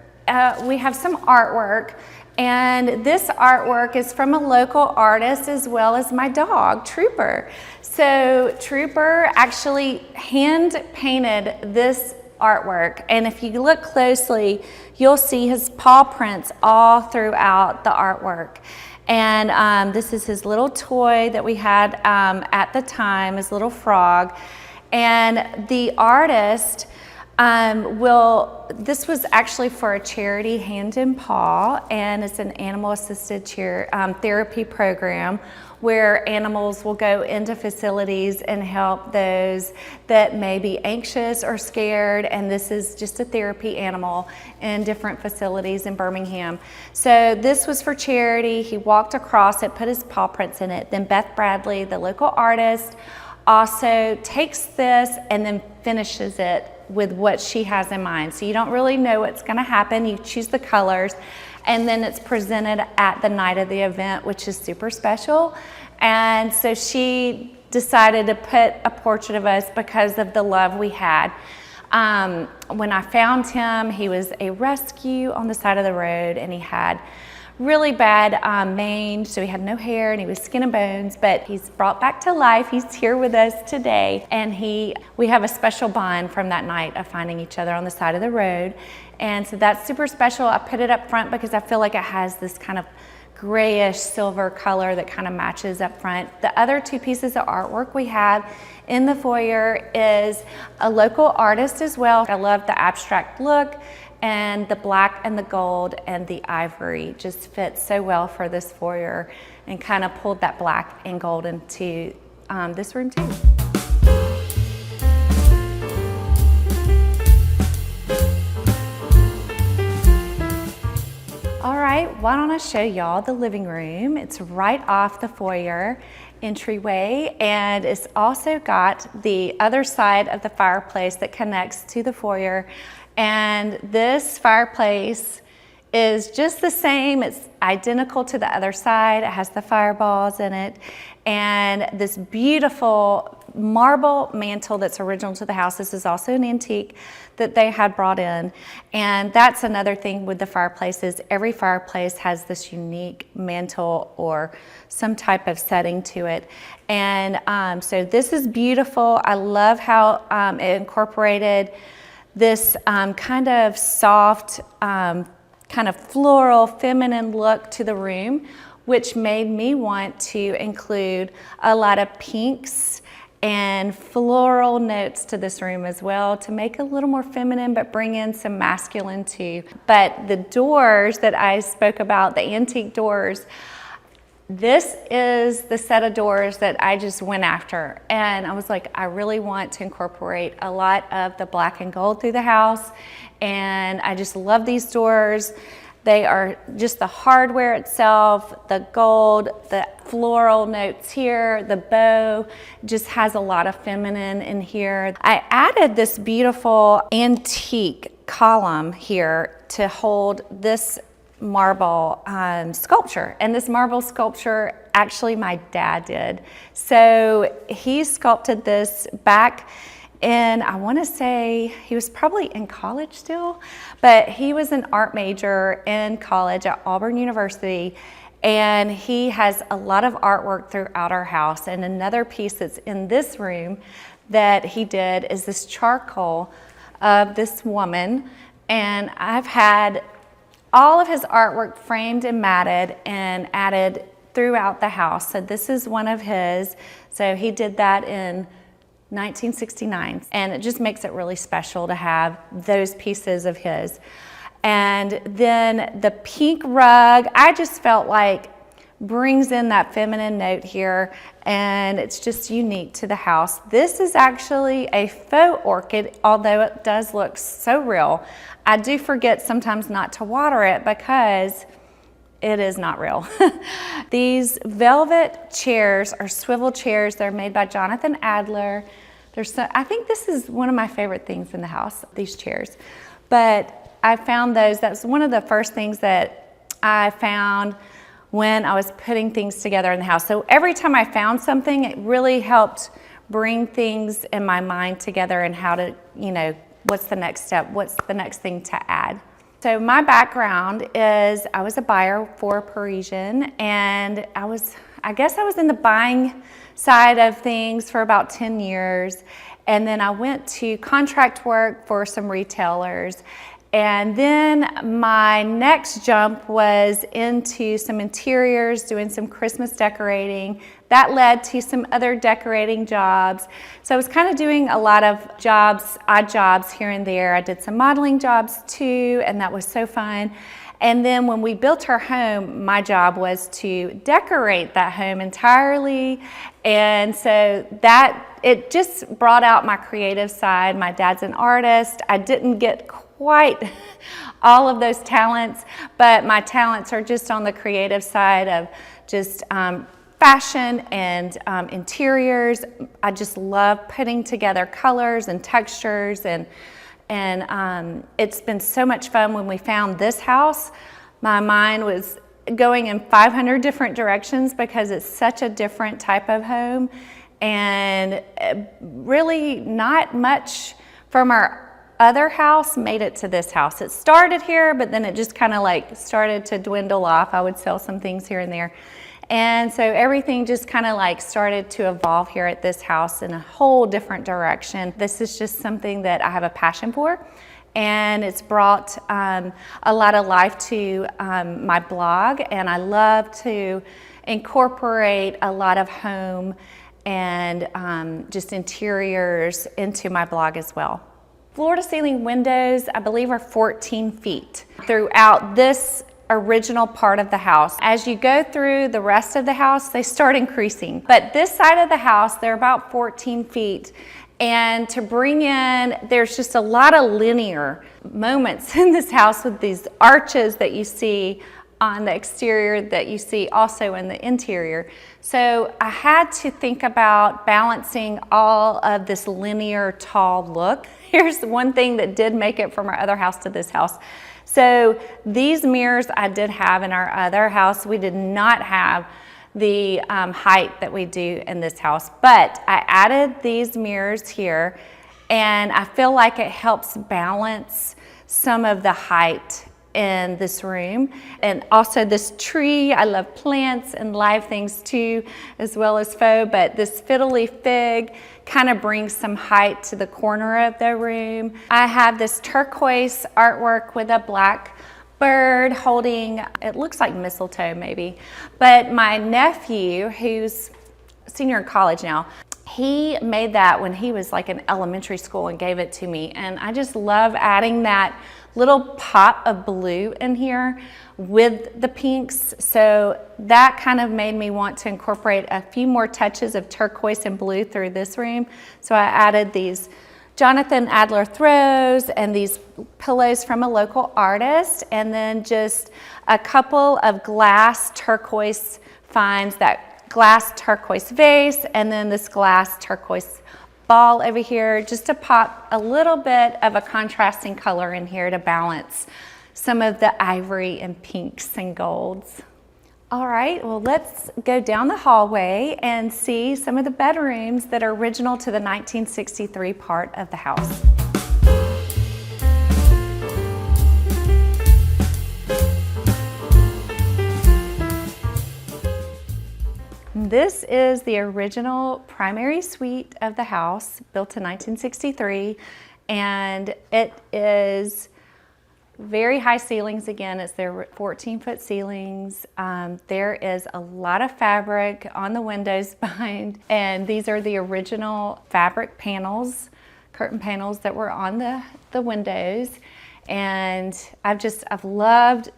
we have some artwork. And this artwork is from a local artist as well as my dog, Trooper. So Trooper actually hand painted this artwork. And if you look closely, you'll see his paw prints all throughout the artwork. And this is his little toy that we had at the time, his little frog. And the artist this was actually for a charity, Hand and Paw, and it's an animal-assisted therapy program where animals will go into facilities and help those that may be anxious or scared, and this is just a therapy animal in different facilities in Birmingham. So this was for charity. He walked across it, put his paw prints in it. Then Beth Bradley, the local artist, also takes this and then finishes it with what she has in mind. So you don't really know what's going to happen. You choose the colors, and then it's presented at the night of the event, which is super special. And so she decided to put a portrait of us because of the love we had. When I found him, he was a rescue on the side of the road, and he had really bad mange, so he had no hair and he was skin and bones, but he's brought back to life. He's here with us today, and we have a special bond from that night of finding each other on the side of the road. And so that's super special. I put it up front because I feel like it has this kind of grayish silver color that kind of matches up front. The other two pieces of artwork we have in the foyer is a local artist as well. I love the abstract look, and the black and the gold and the ivory just fits so well for this foyer, and kind of pulled that black and gold into this room too. All right, why don't I show y'all the living room? It's right off the foyer entryway, and it's also got the other side of the fireplace that connects to the foyer. And this fireplace is just the same. It's identical to the other side. It has the fireballs in it, and this beautiful marble mantle that's original to the house. This is also an antique that they had brought in. And that's another thing with the fireplaces. Every fireplace has this unique mantle or some type of setting to it. And so this is beautiful. I love how it incorporated this kind of soft, kind of floral, feminine look to the room, which made me want to include a lot of pinks and floral notes to this room as well, to make it a little more feminine but bring in some masculine too. But the doors that I spoke about, the antique doors, this is the set of doors that I just went after. And I was like, I really want to incorporate a lot of the black and gold through the house. And I just love these doors. They are just the hardware itself, the gold, the floral notes here, the bow just has a lot of feminine in here. I added this beautiful antique column here to hold this marble sculpture. And this marble sculpture, actually my dad did. So he sculpted this back in, I want to say he was probably in college still, but he was an art major in college at Auburn University, and he has a lot of artwork throughout our house. And another piece that's in this room that he did is this charcoal of this woman, and I've had all of his artwork framed and matted and added throughout the house. So this is one of his. So he did that in 1969, and it just makes it really special to have those pieces of his. And then the pink rug, I just felt like brings in that feminine note here, and it's just unique to the house. This is actually a faux orchid, although it does look so real. I do forget sometimes not to water it because it is not real. These velvet chairs are swivel chairs. They're made by Jonathan Adler. I think this is one of my favorite things in the house, these chairs. But I found those, that's one of the first things that I found when I was putting things together in the house. So every time I found something, it really helped bring things in my mind together and how to, what's the next step? What's the next thing to add? So my background is I was a buyer for Parisian, and I guess I was in the buying side of things for about 10 years. And then I went to contract work for some retailers. And then my next jump was into some interiors, doing some Christmas decorating. That led to some other decorating jobs. So I was kind of doing a lot of jobs, odd jobs here and there. I did some modeling jobs too, and that was so fun. And then when we built our home, my job was to decorate that home entirely. And so it just brought out my creative side. My dad's an artist. I didn't get quite all of those talents, but my talents are just on the creative side of just fashion and interiors. I just love putting together colors and textures, and it's been so much fun. When we found this house, my mind was going in 500 different directions because it's such a different type of home. And really not much from our other house made it to this house. It started here, but then it just kind of like started to dwindle off. I would sell some things here and there. And so everything just kind of like started to evolve here at this house in a whole different direction. This is just something that I have a passion for, and it's brought a lot of life to my blog, and I love to incorporate a lot of home and just interiors into my blog as well. Floor to ceiling windows, I believe, are 14 feet throughout this original part of the house. As you go through the rest of the house, they start increasing. But this side of the house, they're about 14 feet. And to bring in, there's just a lot of linear moments in this house with these arches that you see on the exterior that you see also in the interior. So I had to think about balancing all of this linear tall look. Here's one thing that did make it from our other house to this house. So these mirrors I did have in our other house. We did not have the height that we do in this house, but I added these mirrors here, and I feel like it helps balance some of the height in this room. And also this tree, I love plants and live things too, as well as faux, but this fiddly fig kind of brings some height to the corner of the room. I have this turquoise artwork with a black bird holding, it looks like mistletoe maybe, but my nephew, who's a senior in college now, he made that when he was like in elementary school and gave it to me, and I just love adding that little pop of blue in here with the pinks. So that kind of made me want to incorporate a few more touches of turquoise and blue through this room. So I added these Jonathan Adler throws and these pillows from a local artist, and then just a couple of glass turquoise finds, that glass turquoise vase, and then this glass turquoise ball over here, just to pop a little bit of a contrasting color in here to balance some of the ivory and pinks and golds. All right, well, let's go down the hallway and see some of the bedrooms that are original to the 1963 part of the house. This is the original primary suite of the house, built in 1963, and it is very high ceilings. Again, it's their 14-foot ceilings. There is a lot of fabric on the windows behind, and these are the original fabric panels, curtain panels that were on the windows. And I've loved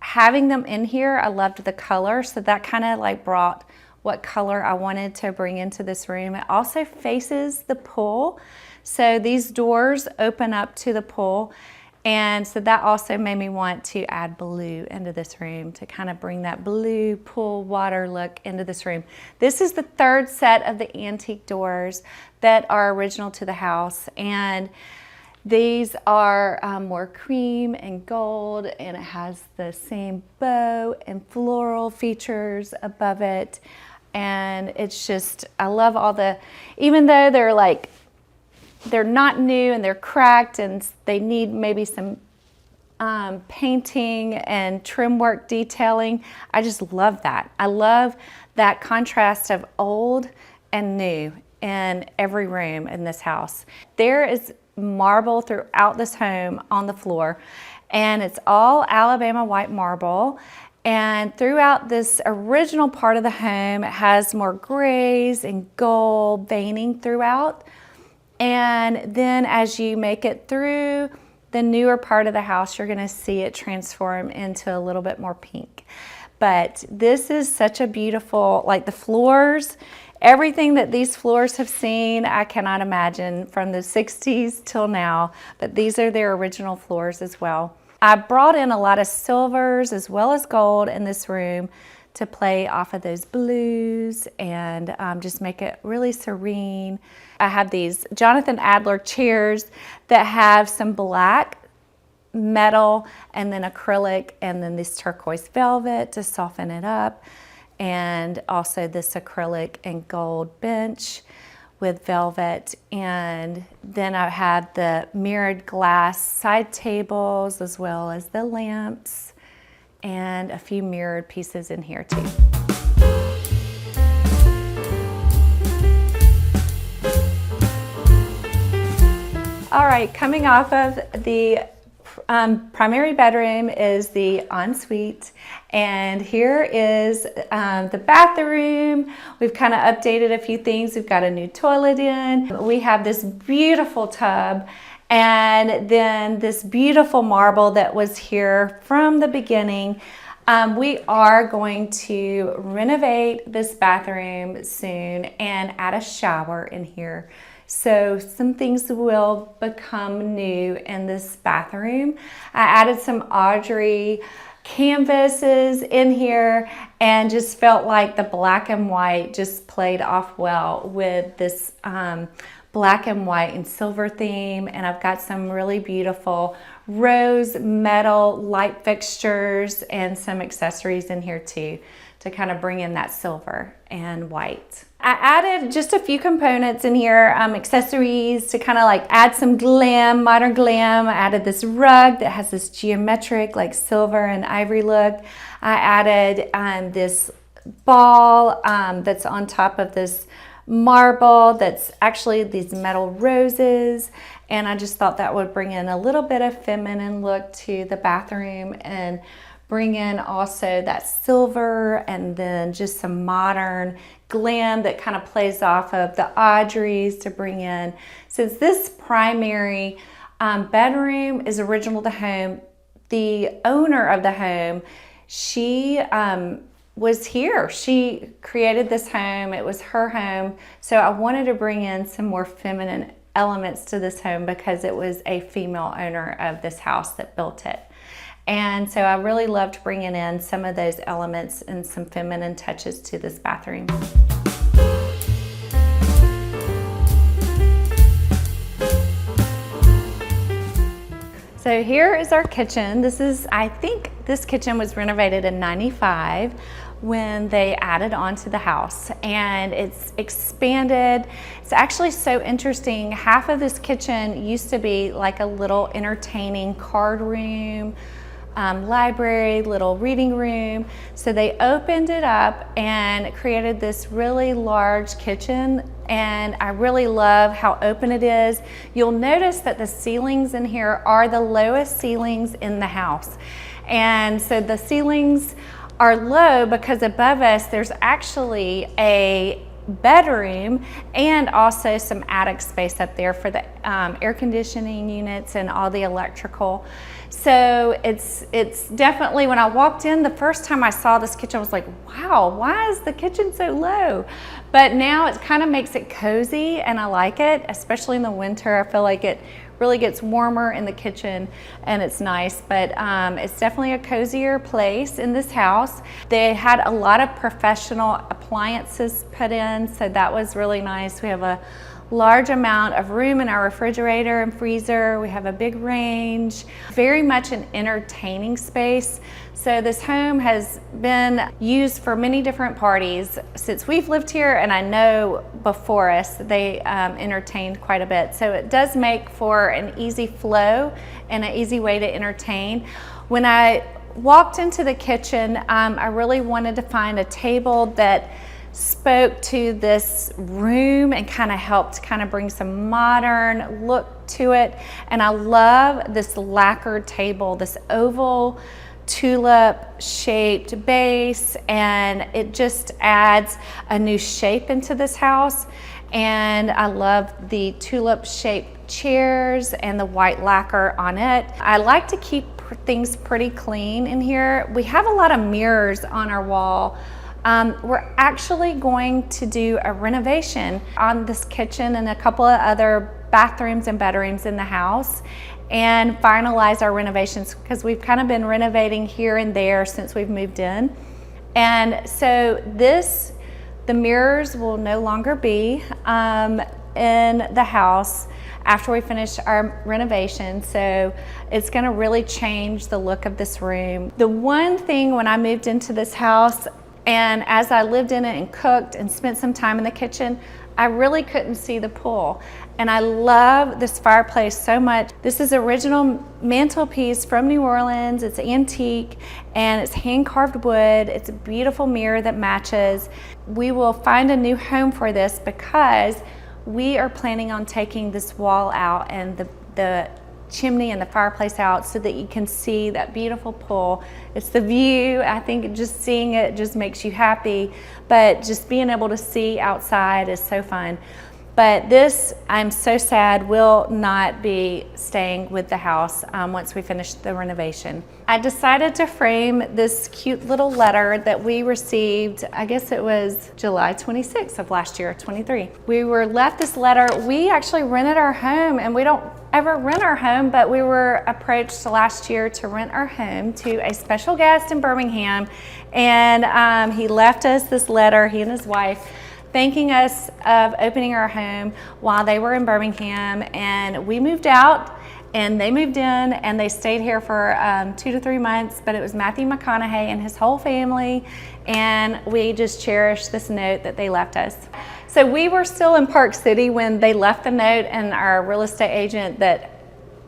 having them in here. I loved the color, so that kind of like brought what color I wanted to bring into this room. It also faces the pool, so these doors open up to the pool, and so that also made me want to add blue into this room to kind of bring that blue pool water look into this room. This is the third set of the antique doors that are original to the house, and these are more cream and gold, and it has the same bow and floral features above it. And it's just, I love all the, even though they're not new and they're cracked and they need maybe some painting and trim work detailing, I just love that. I love that contrast of old and new in every room in this house. There is marble throughout this home on the floor, and it's all Alabama white marble. And throughout this original part of the home, it has more grays and gold veining throughout. And then as you make it through the newer part of the house, you're gonna see it transform into a little bit more pink. But this is such a beautiful, like the floors, everything that these floors have seen, I cannot imagine from the 60s till now, but these are their original floors as well. I brought in a lot of silvers as well as gold in this room to play off of those blues and just make it really serene. I have these Jonathan Adler chairs that have some black metal and then acrylic and then this turquoise velvet to soften it up. and also this acrylic and gold bench with velvet. And then I had the mirrored glass side tables as well as the lamps and a few mirrored pieces in here too. All right, coming off of the primary bedroom is the ensuite, and here is the bathroom. We've kind of updated a few things. We've got a new toilet in. We have this beautiful tub, and then this beautiful marble that was here from the beginning. We are going to renovate this bathroom soon and add a shower in here. So some things will become new in this bathroom. I added some Audrey canvases in here and just felt like the black and white just played off well with this black and white and silver theme. And I've got some really beautiful rose metal light fixtures and some accessories in here too to kind of bring in that silver and white. I added just a few components in here, accessories to kind of like add some glam, modern glam. I added this rug that has this geometric like silver and ivory look. I added this ball that's on top of this marble that's actually these metal roses, and I just thought that would bring in a little bit of feminine look to the bathroom and bring in also that silver and then just some modern glam that kind of plays off of the Audreys to bring in. Since this primary bedroom is original to home, the owner of the home, she was here. She created this home. It was her home. So I wanted to bring in some more feminine elements to this home because it was a female owner of this house that built it. And so I really loved bringing in some of those elements and some feminine touches to this bathroom. So here is our kitchen. I think this kitchen was renovated in '95 when they added on to the house, and it's expanded. It's actually so interesting. Half of this kitchen used to be like a little entertaining card room, library, little reading room. So they opened it up and created this really large kitchen, and I really love how open it is. You'll notice that the ceilings in here are the lowest ceilings in the house. And so the ceilings are low because above us there's actually a bedroom and also some attic space up there for the air conditioning units and all the electrical. So it's definitely, when I walked in the first time I saw this kitchen, I was like, wow, why is the kitchen so low? But now it kind of makes it cozy, and I like it, especially in the winter. I feel like it really gets warmer in the kitchen and it's nice, but it's definitely a cozier place in this house. They had a lot of professional appliances put in, so that was really nice. We have a large amount of room in our refrigerator and freezer. We have a big range, very much an entertaining space. So this home has been used for many different parties since we've lived here, and I know before us they entertained quite a bit. So it does make for an easy flow and an easy way to entertain. When I walked into the kitchen, I really wanted to find a table that spoke to this room and kind of helped kind of bring some modern look to it. And I love this lacquered table, this oval tulip shaped base, and it just adds a new shape into this house. And I love the tulip shaped chairs and the white lacquer on it. I like to keep things pretty clean in here. We have a lot of mirrors on our wall. We're actually going to do a renovation on this kitchen and a couple of other bathrooms and bedrooms in the house and finalize our renovations, because we've kind of been renovating here and there since we've moved in. And so the mirrors will no longer be in the house after we finish our renovation. So it's gonna really change the look of this room. The one thing when I moved into this house, And as I lived in it and cooked and spent some time in the kitchen, I really couldn't see the pool. And I love this fireplace so much. This is original mantelpiece from New Orleans. It's antique and it's hand carved wood. It's a beautiful mirror that matches. We will find a new home for this because we are planning on taking this wall out and the chimney and the fireplace out so that you can see that beautiful pool. It's the view. I think just seeing it just makes you happy, but just being able to see outside is so fun. But this, I'm so sad, will not be staying with the house once we finish the renovation. I decided to frame this cute little letter that we received, I guess it was July 26th of last year, 23. We were left this letter. We actually rented our home, and we don't ever rent our home, but we were approached last year to rent our home to a special guest in Birmingham. And he left us this letter, he and his wife, thanking us of opening our home while they were in Birmingham. And we moved out and they moved in and they stayed here for 2 to 3 months, but it was Matthew McConaughey and his whole family. And we just cherish this note that they left us. So we were still in Park City when they left the note, and our real estate agent that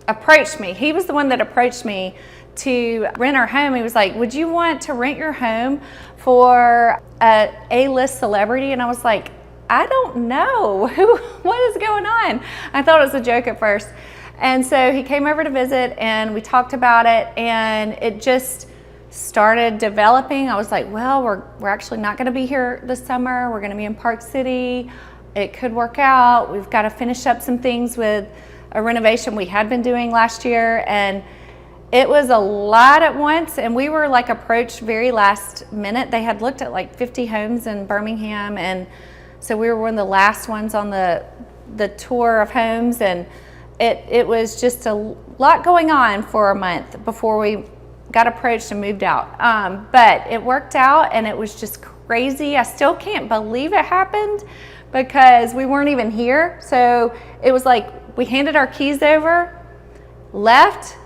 approached me, he was the one that approached me to rent our home. He was like, would you want to rent your home for a A-list celebrity? And I was like, I don't know. What is going on? I thought it was a joke at first. And so he came over to visit and we talked about it, and it just started developing. I was like, well, we're actually not going to be here this summer. We're going to be in Park City. It could work out. We've got to finish up some things with a renovation we had been doing last year, and it was a lot at once, and we were like approached very last minute. They had looked at like 50 homes in Birmingham, and so we were one of the last ones on the tour of homes, and it was just a lot going on for a month before we got approached and moved out. But it worked out, and it was just crazy. I still can't believe it happened because we weren't even here. So it was like we handed our keys over, left,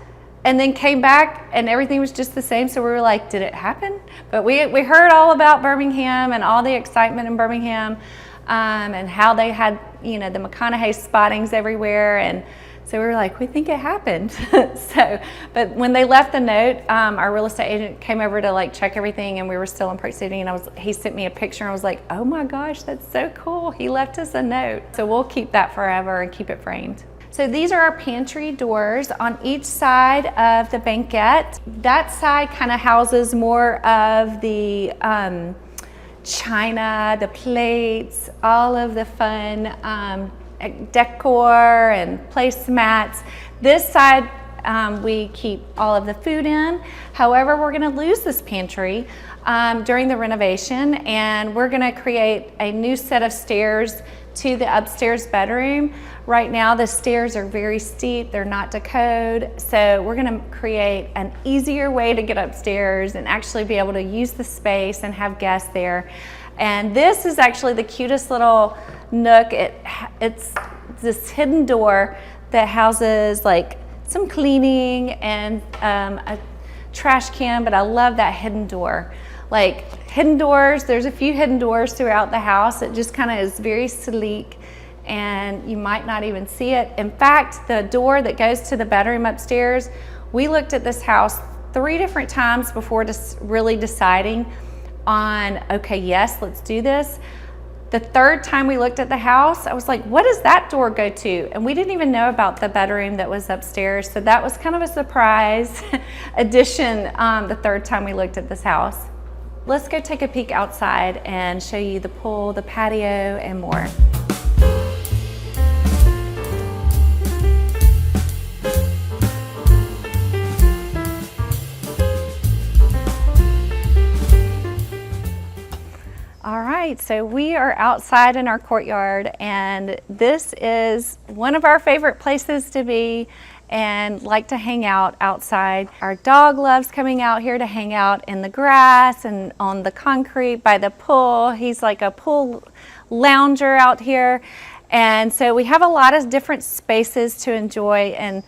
and then came back and everything was just the same. So we were like, did it happen? But we heard all about Birmingham and all the excitement in Birmingham, and how they had, you know, the McConaughey spottings everywhere. And so we were like, we think it happened. But when they left the note, our real estate agent came over to like check everything, and we were still in Park City, and he sent me a picture, and I was like, oh my gosh, that's so cool. He left us a note. So we'll keep that forever and keep it framed. So these are our pantry doors on each side of the banquette. That side kind of houses more of the china, the plates, all of the fun decor and placemats. This side we keep all of the food in. However, we're going to lose this pantry during the renovation, and we're going to create a new set of stairs to the upstairs bedroom. Right now the stairs are very steep, they're not to code, so we're going to create an easier way to get upstairs and actually be able to use the space and have guests there. And this is actually the cutest little nook. It's this hidden door that houses like some cleaning and a trash can, but I love that hidden door. Like hidden doors, there's a few hidden doors throughout the house. It just kind of is very sleek and you might not even see it. In fact, the door that goes to the bedroom upstairs, we looked at this house 3 different times before just really deciding on, okay, yes, let's do this. The 3rd time we looked at the house, I was like, what does that door go to? And we didn't even know about the bedroom that was upstairs. So that was kind of a surprise addition the 3rd time we looked at this house. Let's go take a peek outside and show you the pool, the patio, and more. All right, so we are outside in our courtyard, and this is one of our favorite places to be and like to hang out outside. Our dog loves coming out here to hang out in the grass and on the concrete by the pool. He's like a pool lounger out here. And so we have a lot of different spaces to enjoy, and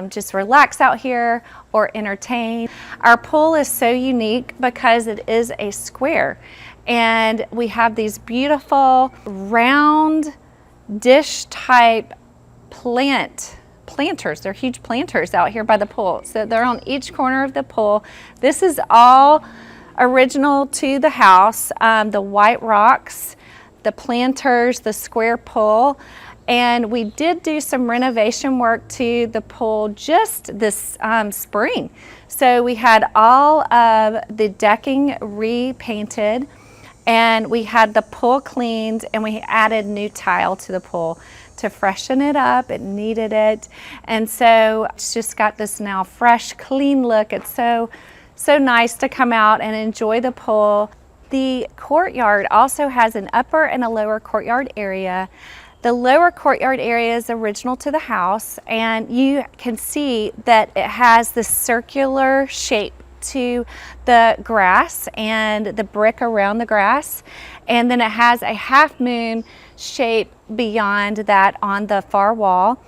just relax out here or entertain. Our pool is so unique because it is a square, and we have these beautiful round dish type planters. They're huge planters out here by the pool. So they're on each corner of the pool. This is all original to the house. The white rocks, the planters, the square pool. And we did do some renovation work to the pool just this spring. So we had all of the decking repainted, and we had the pool cleaned, and we added new tile to the pool to freshen it up. It needed it. And so it's just got this now fresh, clean look. It's so nice to come out and enjoy the pool. The courtyard also has an upper and a lower courtyard area. The lower courtyard area is original to the house, and you can see that it has this circular shape to the grass and the brick around the grass, and then it has a half moon shape beyond that on the far wall.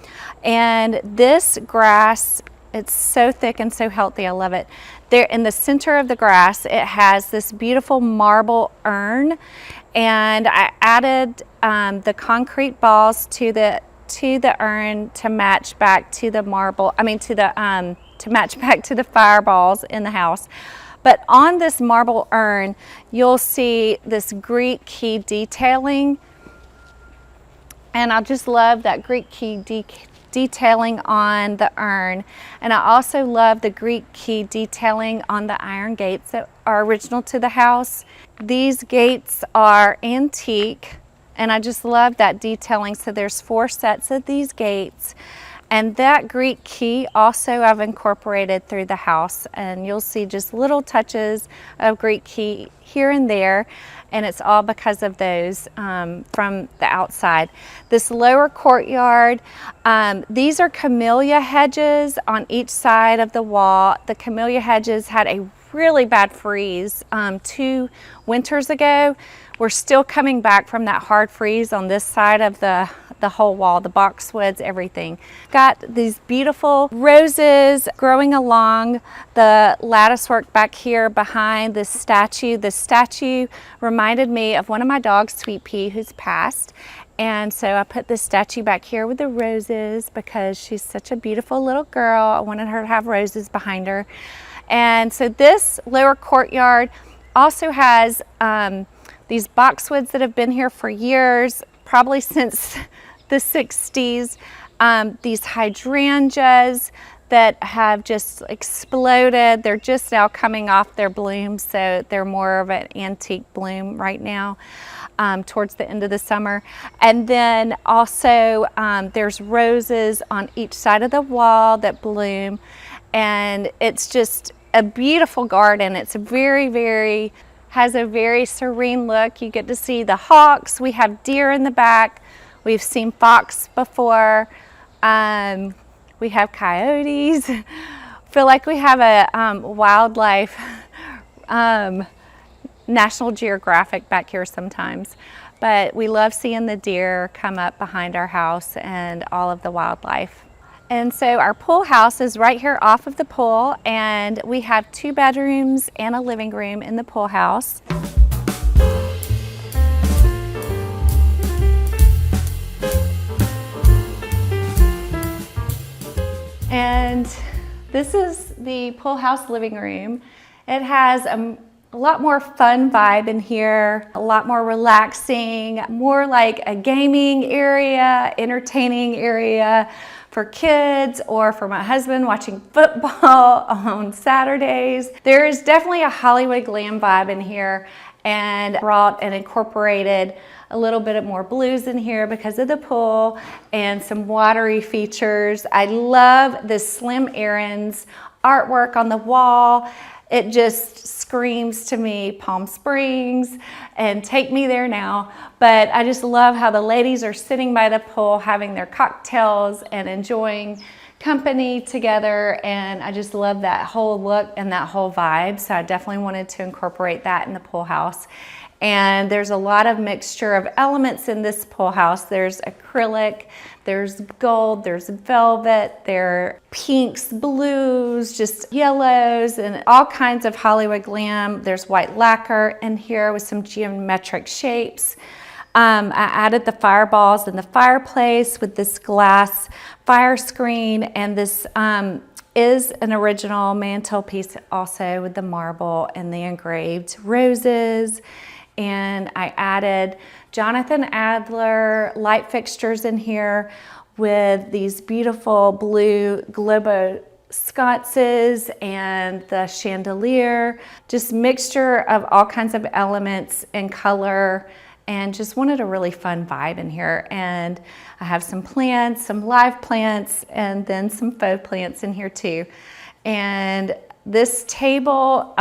And this grass, it's so thick and so healthy. I love it. There in the center of the grass, it has this beautiful marble urn, and I added the concrete balls to the urn to match back to the marble. To match back to the fireballs in the house. But on this marble urn, you'll see this Greek key detailing, and I just love that Greek key detailing on the urn. And I also love the Greek key detailing on the iron gates that are original to the house. These gates are antique, and I just love that detailing. So there's 4 sets of these gates, and that Greek key also I've incorporated through the house, and you'll see just little touches of Greek key here and there, and it's all because of those from the outside. This lower courtyard, these are camellia hedges on each side of the wall. The camellia hedges had a really bad freeze 2 winters ago. We're still coming back from that hard freeze on this side of the whole wall, the boxwoods, everything. Got these beautiful roses growing along the lattice work back here behind this statue. The statue reminded me of one of my dogs, Sweet Pea, who's passed. And so I put this statue back here with the roses because she's such a beautiful little girl. I wanted her to have roses behind her. And so this lower courtyard also has these boxwoods that have been here for years, probably since the 60s. These hydrangeas that have just exploded. They're just now coming off their bloom, so they're more of an antique bloom right now towards the end of the summer. And then also there's roses on each side of the wall that bloom, and it's just a beautiful garden. It's has a very serene look. You get to see the hawks. We have deer in the back. We've seen fox before. We have coyotes. Feel like we have a wildlife National Geographic back here sometimes. But we love seeing the deer come up behind our house and all of the wildlife. And so our pool house is right here off of the pool, and we have 2 bedrooms and a living room in the pool house. And this is the pool house living room. It has a lot more fun vibe in here, a lot more relaxing, more like a gaming area, entertaining area for kids or for my husband watching football on Saturdays. There is definitely a Hollywood glam vibe in here, and brought and incorporated a little bit more blues in here because of the pool and some watery features. I love this Slim Aaron's artwork on the wall. It just screams to me Palm Springs and take me there now. But I just love how the ladies are sitting by the pool having their cocktails and enjoying company together, and I just love that whole look and that whole vibe. So I definitely wanted to incorporate that in the pool house. And there's a lot of mixture of elements in this pool house. There's acrylic, there's gold, there's velvet, there are pinks, blues, just yellows, and all kinds of Hollywood glam. There's white lacquer in here with some geometric shapes. I added the fireballs in the fireplace with this glass fire screen, and this is an original mantelpiece also with the marble and the engraved roses. And I added Jonathan Adler light fixtures in here with these beautiful blue globo sconces and the chandelier, just mixture of all kinds of elements and color, and just wanted a really fun vibe in here. And I have some plants, some live plants, and then some faux plants in here too. And this table,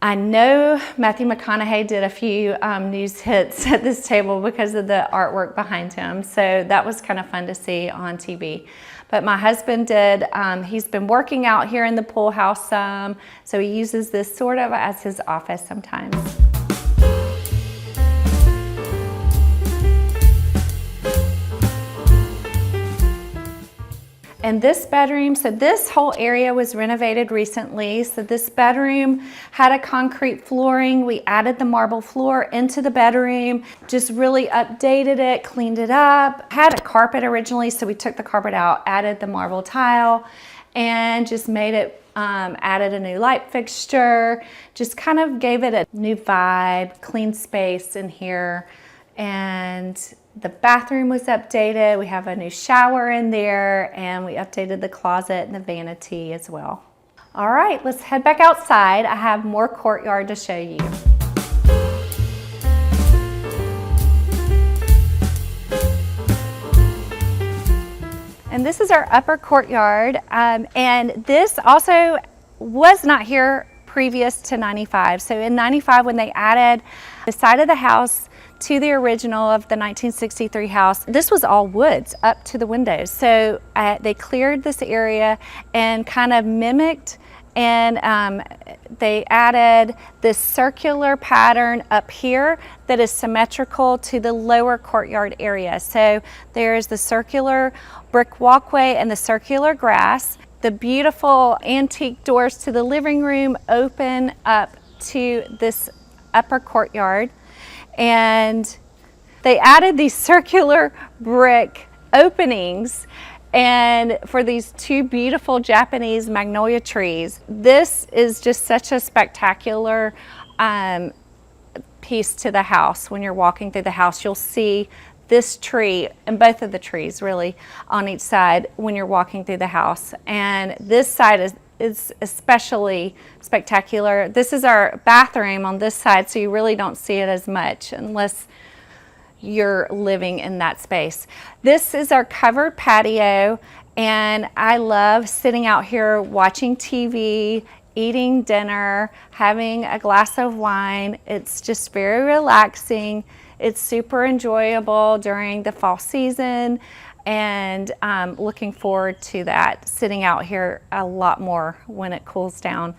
I know Matthew McConaughey did a few news hits at this table because of the artwork behind him. So that was kind of fun to see on TV. But my husband did, he's been working out here in the pool house some, so he uses this sort of as his office sometimes. And this bedroom, so this whole area was renovated recently. So this bedroom had a concrete flooring. We added the marble floor into the bedroom, just really updated it, cleaned it up. Had a carpet originally, so we took the carpet out, added the marble tile, and just made it, added a new light fixture, just kind of gave it a new vibe, clean space in here. And the bathroom was updated. We have a new shower in there, and we updated the closet and the vanity as well. All right, let's head back outside. I have more courtyard to show you. And this is our upper courtyard, and this also was not here previous to 95. So in 95, when they added the side of the house to the original of the 1963 house, this was all woods up to the windows. So they cleared this area and kind of mimicked, and they added this circular pattern up here that is symmetrical to the lower courtyard area. So there's the circular brick walkway and the circular grass. The beautiful antique doors to the living room open up to this upper courtyard. And they added these circular brick openings and for these two beautiful Japanese magnolia trees. This is just such a spectacular piece to the house. When you're walking through the house, you'll see this tree, and both of the trees really on each side when you're walking through the house. And this side is especially spectacular. This is our bathroom on this side, so you really don't see it as much unless you're living in that space. This is our covered patio, and I love sitting out here watching TV, eating dinner, having a glass of wine. It's just very relaxing. It's super enjoyable during the fall season, and looking forward to that, sitting out here a lot more when it cools down.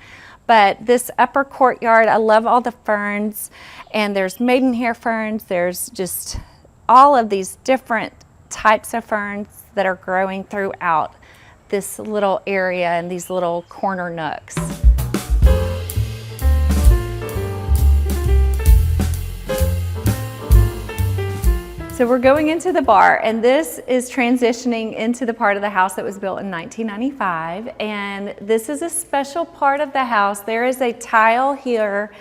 But this upper courtyard, I love all the ferns, and there's maidenhair ferns. There's just all of these different types of ferns that are growing throughout this little area and these little corner nooks. So we're going into the bar, and this is transitioning into the part of the house that was built in 1995. And this is a special part of the house. There is a tile here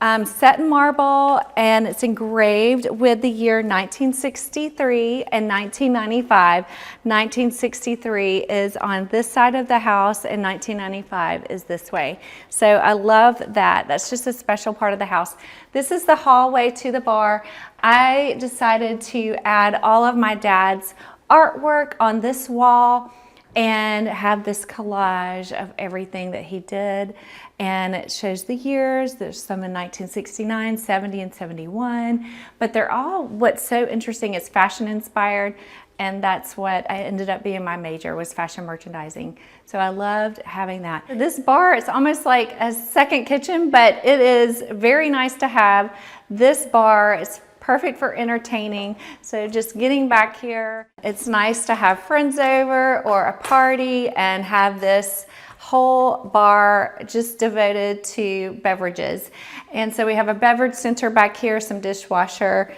set in marble, and it's engraved with the year 1963 and 1995. 1963 is on this side of the house, and 1995 is this way. So I love that. That's just a special part of the house. This is the hallway to the bar. I decided to add all of my dad's artwork on this wall and have this collage of everything that he did. And it shows the years. There's some in 1969, 70, and 71. But they're all, what's so interesting, it's fashion inspired. and that's what I ended up being my major, was fashion merchandising. So I loved having that. This bar is almost like a second kitchen, but it is very nice to have. This bar is perfect for entertaining. So just getting back here, it's nice to have friends over or a party and have this whole bar just devoted to beverages. And so we have a beverage center back here, some dishwashers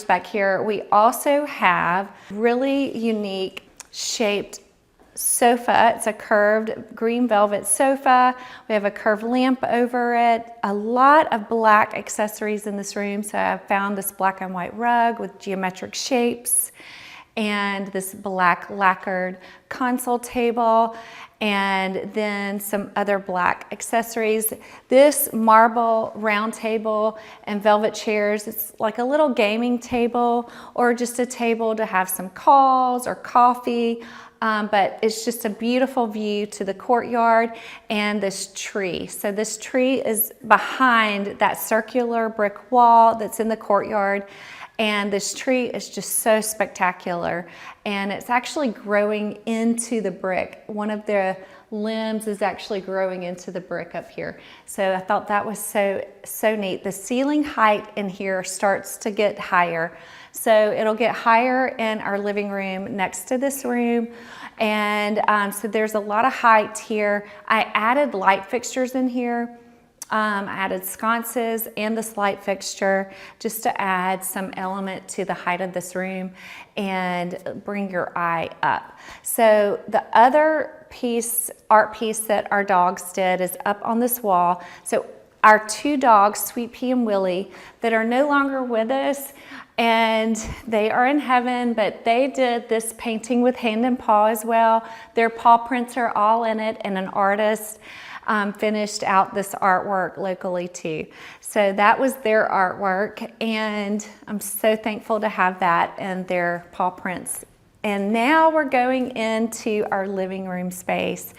back here. We also have really unique shaped sofa. It's a curved green velvet sofa. We have a curved lamp over it. A lot of black accessories in this room. So I found this black and white rug with geometric shapes and this black lacquered console table, and then some other black accessories. This marble round table and velvet chairs, it's like a little gaming table or just a table to have some calls or coffee. But it's just a beautiful view to the courtyard and this tree. So this tree is behind that circular brick wall that's in the courtyard. And this tree is just so spectacular. And it's actually growing into the brick. One of the limbs is actually growing into the brick up here. So I thought that was so neat. The ceiling height in here starts to get higher. So it'll get higher in our living room next to this room. And so there's a lot of height here. I added light fixtures in here. I added sconces and this light fixture just to add some element to the height of this room and bring your eye up. So the other art piece that our dogs did is up on this wall. So our two dogs, Sweet Pea and Willie, that are no longer with us, and they are in heaven, but they did this painting with hand and paw as well. Their paw prints are all in it, and an artist finished out this artwork locally too. So that was their artwork, and I'm so thankful to have that and their paw prints. And now we're going into our living room space.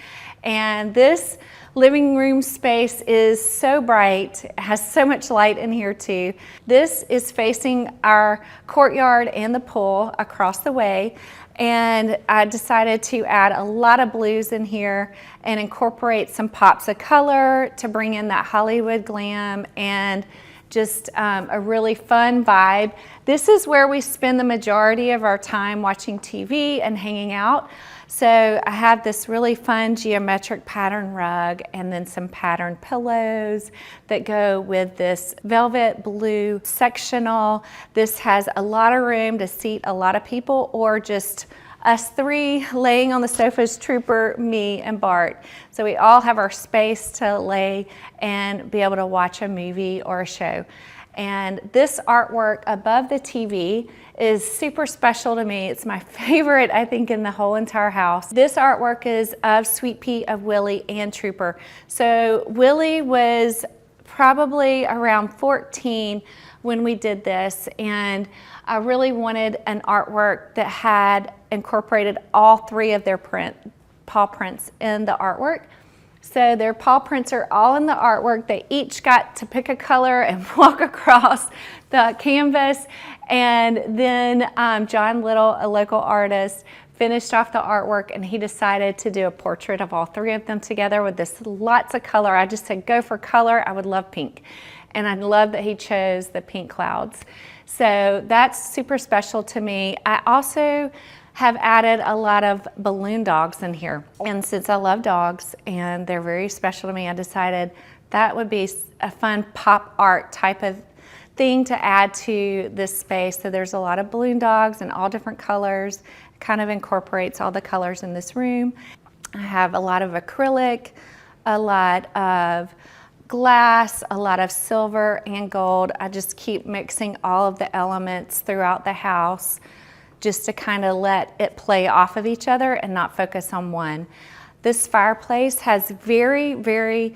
And this living room space is so bright, it has so much light in here too. This is facing our courtyard and the pool across the way. And I decided to add a lot of blues in here and incorporate some pops of color to bring in that Hollywood glam and just a really fun vibe. This is where we spend the majority of our time watching TV and hanging out. So I have this really fun geometric pattern rug and then some pattern pillows that go with this velvet blue sectional. This has a lot of room to seat a lot of people, or just us three laying on the sofas, Trooper, me, and Bart. So we all have our space to lay and be able to watch a movie or a show. And this artwork above the TV is super special to me. It's my favorite, I think, in the whole entire house. This artwork is of Sweet Pea, of Willie, and Trooper. So Willie was probably around 14 when we did this, and I really wanted an artwork that had incorporated all three of their paw prints in the artwork. So their paw prints are all in the artwork. They each got to pick a color and walk across the canvas. And then John Little, a local artist, finished off the artwork, and he decided to do a portrait of all three of them together with this lots of color. I just said, go for color. I would love pink. And I love that he chose the pink clouds. So that's super special to me. I also have added a lot of balloon dogs in here. And since I love dogs and they're very special to me, I decided that would be a fun pop art type of thing to add to this space. So there's a lot of balloon dogs in all different colors. It kind of incorporates all the colors in this room. I have a lot of acrylic, a lot of glass, a lot of silver and gold. I just keep mixing all of the elements throughout the house just to kind of let it play off of each other and not focus on one. This fireplace has very, very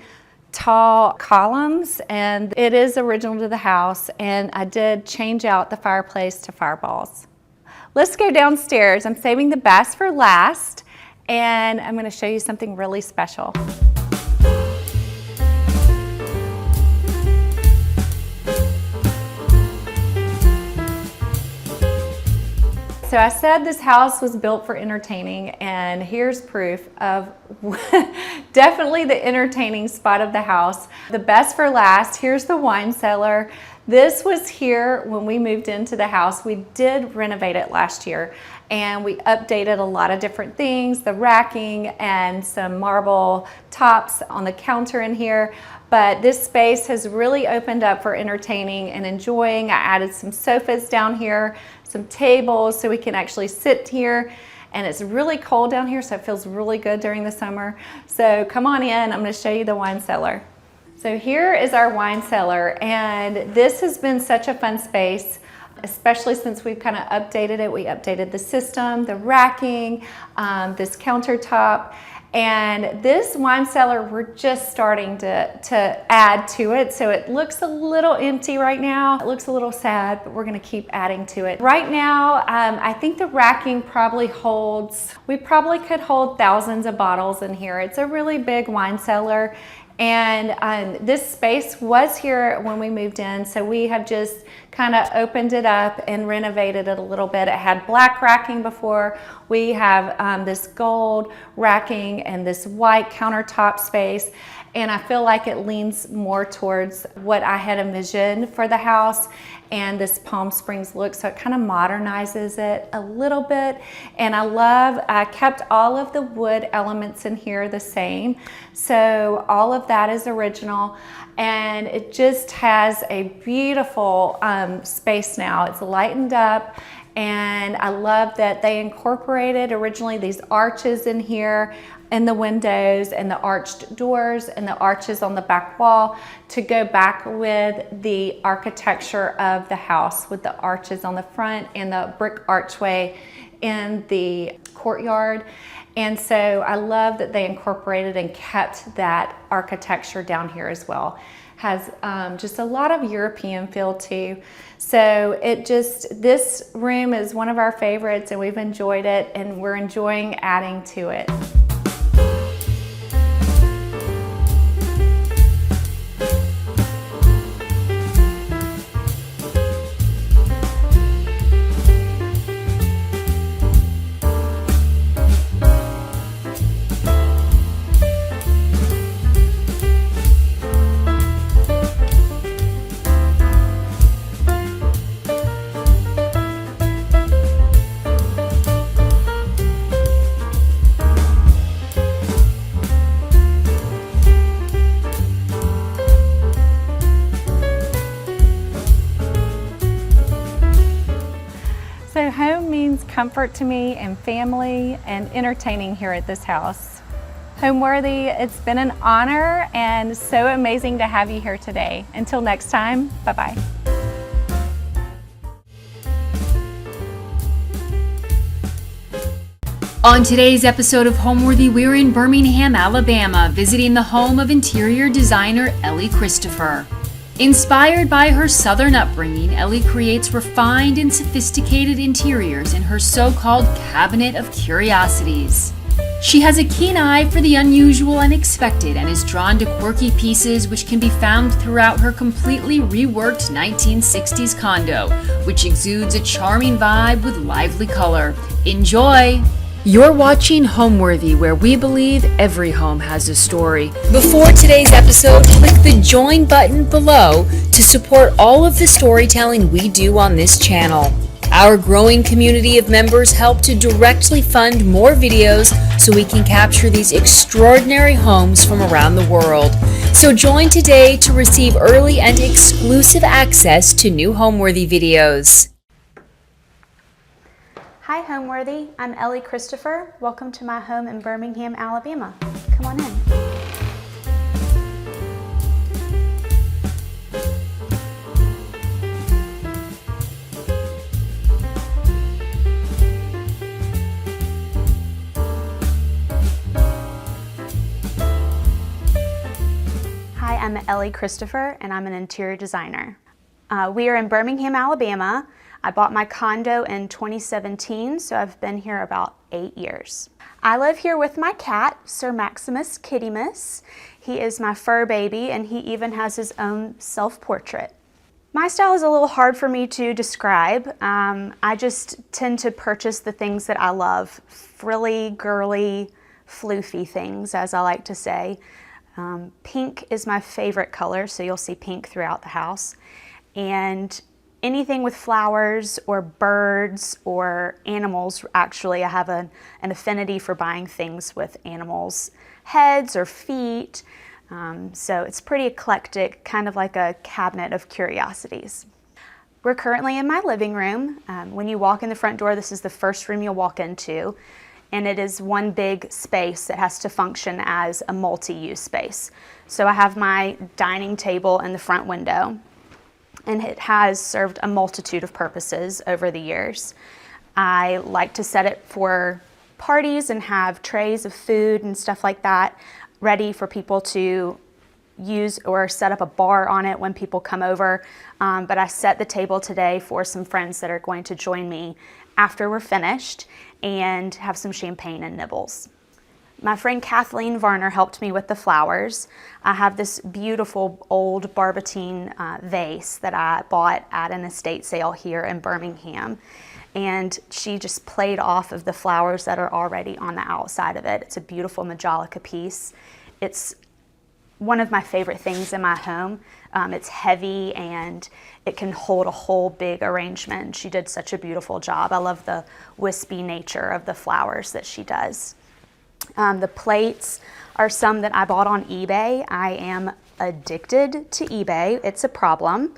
tall columns, and it is original to the house, and I did change out the fireplace to fireballs. Let's go downstairs. I'm saving the best for last, and I'm going to show you something really special. so I said this house was built for entertaining, and here's proof of definitely the entertaining spot of the house. The best for last, here's the wine cellar. This was here when we moved into the house. We did renovate it last year, and we updated a lot of different things, the racking and some marble tops on the counter in here. But this space has really opened up for entertaining and enjoying. I added some sofas down here, some tables so we can actually sit here. And it's really cold down here, so it feels really good during the summer. So come on in, I'm gonna show you the wine cellar. So here is our wine cellar, and this has been such a fun space, especially since we've kind of updated it. We updated the system, the racking, this countertop. And this wine cellar, we're just starting to add to it. So it looks a little empty right now. It looks a little sad, but we're gonna keep adding to it. Right now, I think the racking probably holds, we probably could hold thousands of bottles in here. It's a really big wine cellar. And this space was here when we moved in, so we have just kind of opened it up and renovated it a little bit. It had black racking before. We have this gold racking and this white countertop space, and I feel like it leans more towards what I had envisioned for the house and this Palm Springs look, so it kind of modernizes it a little bit. And I kept all of the wood elements in here the same, so all of that is original, and it just has a beautiful space now. It's lightened up, and I love that they incorporated originally these arches in here in the windows and the arched doors and the arches on the back wall to go back with the architecture of the house, with the arches on the front and the brick archway in the courtyard. And so I love that they incorporated and kept that architecture down here as well. Has just a lot of European feel too. So this room is one of our favorites, and we've enjoyed it, and we're enjoying adding to it. So home means comfort to me, and family and entertaining here at this house. Homeworthy, it's been an honor and so amazing to have you here today. Until next time, bye-bye. On today's episode of Homeworthy, we're in Birmingham, Alabama, visiting the home of interior designer Ellie Christopher. Inspired by her Southern upbringing, Ellie creates refined and sophisticated interiors in her so-called cabinet of curiosities. She has a keen eye for the unusual and unexpected, and is drawn to quirky pieces which can be found throughout her completely reworked 1960s condo, which exudes a charming vibe with lively color. Enjoy! You're watching Homeworthy, where we believe every home has a story. Before today's episode, click the join button below to support all of the storytelling we do on this channel. Our growing community of members help to directly fund more videos so we can capture these extraordinary homes from around the world. So join today to receive early and exclusive access to new Homeworthy videos. Hi Homeworthy, I'm Ellie Christopher. Welcome to my home in Birmingham, Alabama. Come on in. Hi, I'm Ellie Christopher, and I'm an interior designer. We are in Birmingham, Alabama. I bought my condo in 2017, so I've been here about 8 years. I live here with my cat, Sir Maximus Kittymus. He is my fur baby, and he even has his own self-portrait. My style is a little hard for me to describe. I just tend to purchase the things that I love. Frilly, girly, floofy things, as I like to say. Pink is my favorite color, so you'll see pink throughout the house. And anything with flowers or birds or animals, actually, I have an affinity for buying things with animals' heads or feet. So it's pretty eclectic, kind of like a cabinet of curiosities. We're currently in my living room. When you walk in the front door, this is the first room you'll walk into, and it is one big space that has to function as a multi-use space. So I have my dining table in the front window, and it has served a multitude of purposes over the years. I like to set it for parties and have trays of food and stuff like that ready for people to use, or set up a bar on it when people come over. But I set the table today for some friends that are going to join me after we're finished and have some champagne and nibbles. My friend Kathleen Varner helped me with the flowers. I have this beautiful old Barbatine vase that I bought at an estate sale here in Birmingham. And she just played off of the flowers that are already on the outside of it. It's a beautiful Majolica piece. It's one of my favorite things in my home. It's heavy and it can hold a whole big arrangement. She did such a beautiful job. I love the wispy nature of the flowers that she does. The plates are some that I bought on eBay. I am addicted to eBay. It's a problem.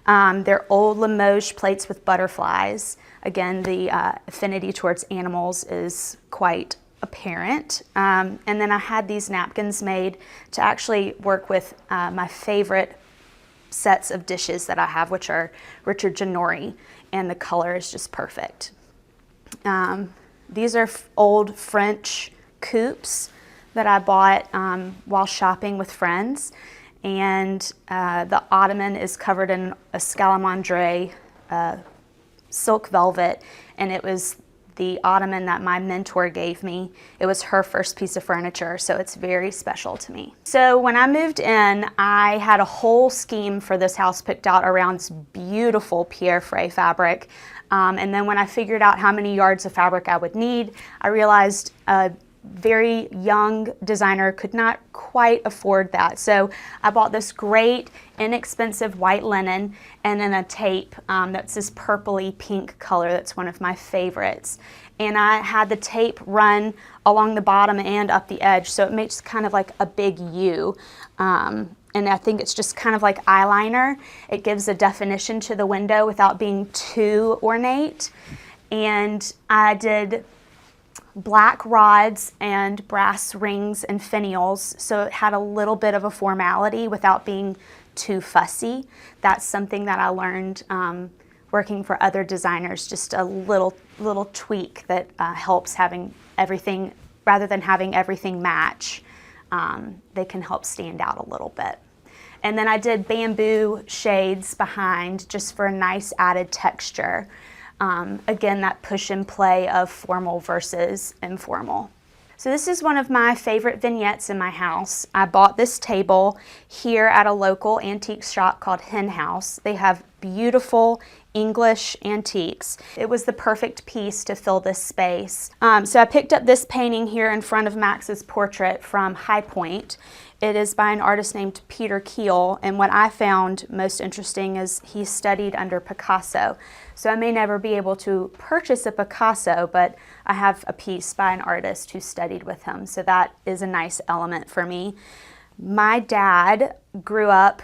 They're old Limoges plates with butterflies. Again, the affinity towards animals is quite apparent. And then I had these napkins made to actually work with my favorite sets of dishes that I have, which are Richard Ginori, and the color is just perfect. These are old French coupes that I bought while shopping with friends. And the ottoman is covered in a Scalamandre silk velvet, and it was the ottoman that my mentor gave me. It was her first piece of furniture, so it's very special to me. So when I moved in, I had a whole scheme for this house picked out around this beautiful Pierre Frey fabric. And then when I figured out how many yards of fabric I would need, I realized a very young designer could not quite afford that. So I bought this great inexpensive white linen and then a tape that's this purpley pink color that's one of my favorites. And I had the tape run along the bottom and up the edge, so it makes kind of like a big U. And I think it's just kind of like eyeliner. It gives a definition to the window without being too ornate. And I did black rods and brass rings and finials, so it had a little bit of a formality without being too fussy. That's something that I learned working for other designers, just a little tweak that helps having everything, rather than having everything match, they can help stand out a little bit. And then I did bamboo shades behind just for a nice added texture. Again, that push and play of formal versus informal. So this is one of my favorite vignettes in my house. I bought this table here at a local antique shop called Hen House. They have beautiful English antiques. It was the perfect piece to fill this space. So I picked up this painting here in front of Max's portrait from High Point. It is by an artist named Peter Keel, and what I found most interesting is he studied under Picasso. So I may never be able to purchase a Picasso, but I have a piece by an artist who studied with him, so that is a nice element for me. My dad grew up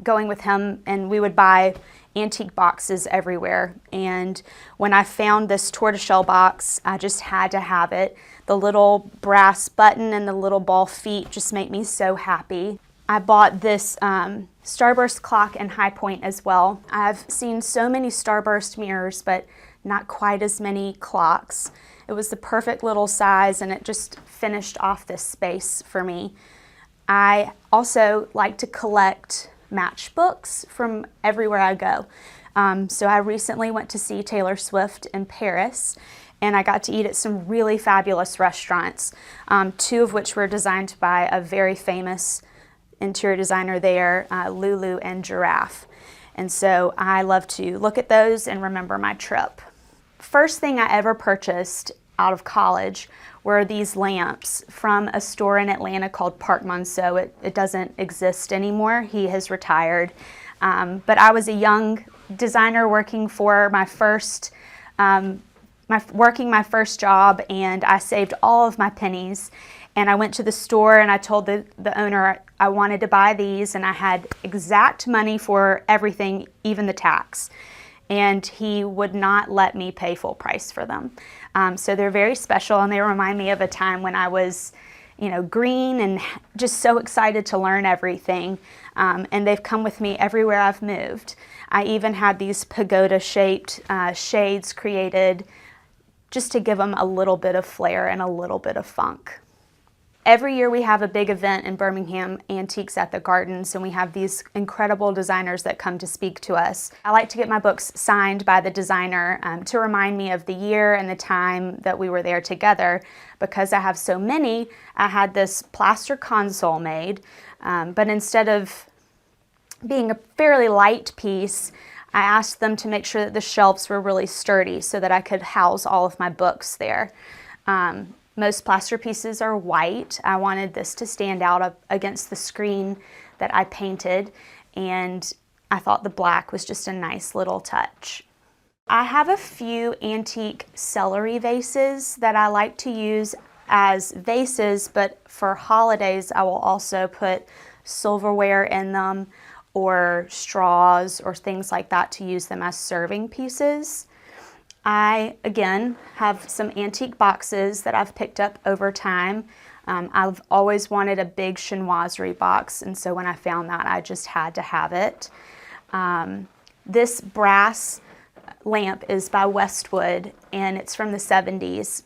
going with him, and we would buy antique boxes everywhere, and when I found this tortoiseshell box, I just had to have it. The little brass button and the little ball feet just make me so happy. I bought this starburst clock in High Point as well. I've seen so many starburst mirrors, but not quite as many clocks. It was the perfect little size, and it just finished off this space for me. I also like to collect matchbooks from everywhere I go. So I recently went to see Taylor Swift in Paris, and I got to eat at some really fabulous restaurants, two of which were designed by a very famous interior designer there, Lulu and Giraffe. And so I love to look at those and remember my trip. First thing I ever purchased out of college were these lamps from a store in Atlanta called Park Monceau. It doesn't exist anymore. He has retired. But I was a young designer working for my first job, and I saved all of my pennies. And I went to the store and I told the owner I wanted to buy these, and I had exact money for everything, even the tax. And he would not let me pay full price for them. So they're very special, and they remind me of a time when I was, green and just so excited to learn everything. And they've come with me everywhere I've moved. I even had these pagoda-shaped shades created just to give them a little bit of flair and a little bit of funk. Every year we have a big event in Birmingham, Antiques at the Gardens, and we have these incredible designers that come to speak to us. I like to get my books signed by the designer to remind me of the year and the time that we were there together. Because I have so many, I had this plaster console made, but instead of being a fairly light piece, I asked them to make sure that the shelves were really sturdy so that I could house all of my books there. Most plaster pieces are white. I wanted this to stand out up against the screen that I painted, and I thought the black was just a nice little touch. I have a few antique celery vases that I like to use as vases, but for holidays I will also put silverware in them or straws or things like that to use them as serving pieces. I, again, have some antique boxes that I've picked up over time. I've always wanted a big chinoiserie box, and so when I found that, I just had to have it. This brass lamp is by Westwood, and it's from the 70s.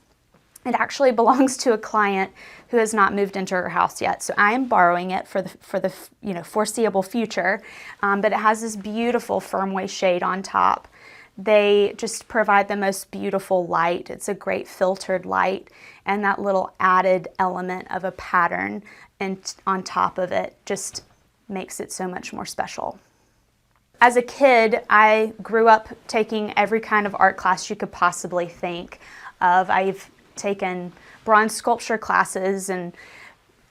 It actually belongs to a client who has not moved into her house yet, so I am borrowing it for the foreseeable future. But it has this beautiful firmway shade on top. They just provide the most beautiful light. It's a great filtered light, and that little added element of a pattern and on top of it just makes it so much more special. As a kid, I grew up taking every kind of art class you could possibly think of. I've taken bronze sculpture classes and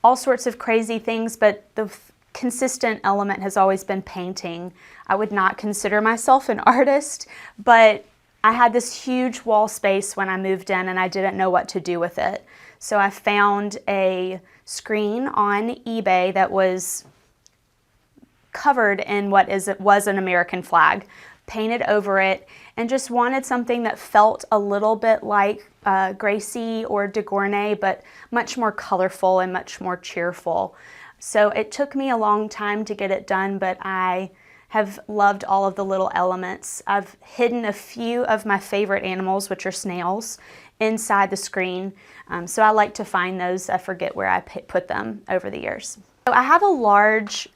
all sorts of crazy things, but the consistent element has always been painting. I would not consider myself an artist, but I had this huge wall space when I moved in and I didn't know what to do with it. So I found a screen on eBay that was covered in what was an American flag, painted over it, and just wanted something that felt a little bit like Gracie or de Gournay, but much more colorful and much more cheerful. So it took me a long time to get it done, but I have loved all of the little elements. I've hidden a few of my favorite animals, which are snails, inside the screen. So I like to find those. I forget where I put them over the years. So I have a large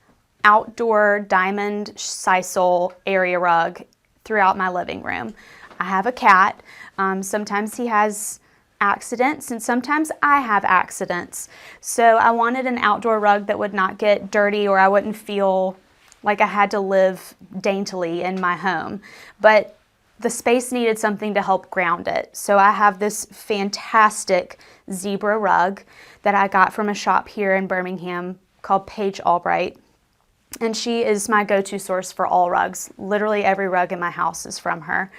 outdoor diamond sisal area rug throughout my living room. I have a cat. Sometimes he has accidents and sometimes I have accidents. So I wanted an outdoor rug that would not get dirty, or I wouldn't feel like I had to live daintily in my home. But the space needed something to help ground it. So I have this fantastic zebra rug that I got from a shop here in Birmingham called Paige Albright. And she is my go-to source for all rugs. Literally every rug in my house is from her.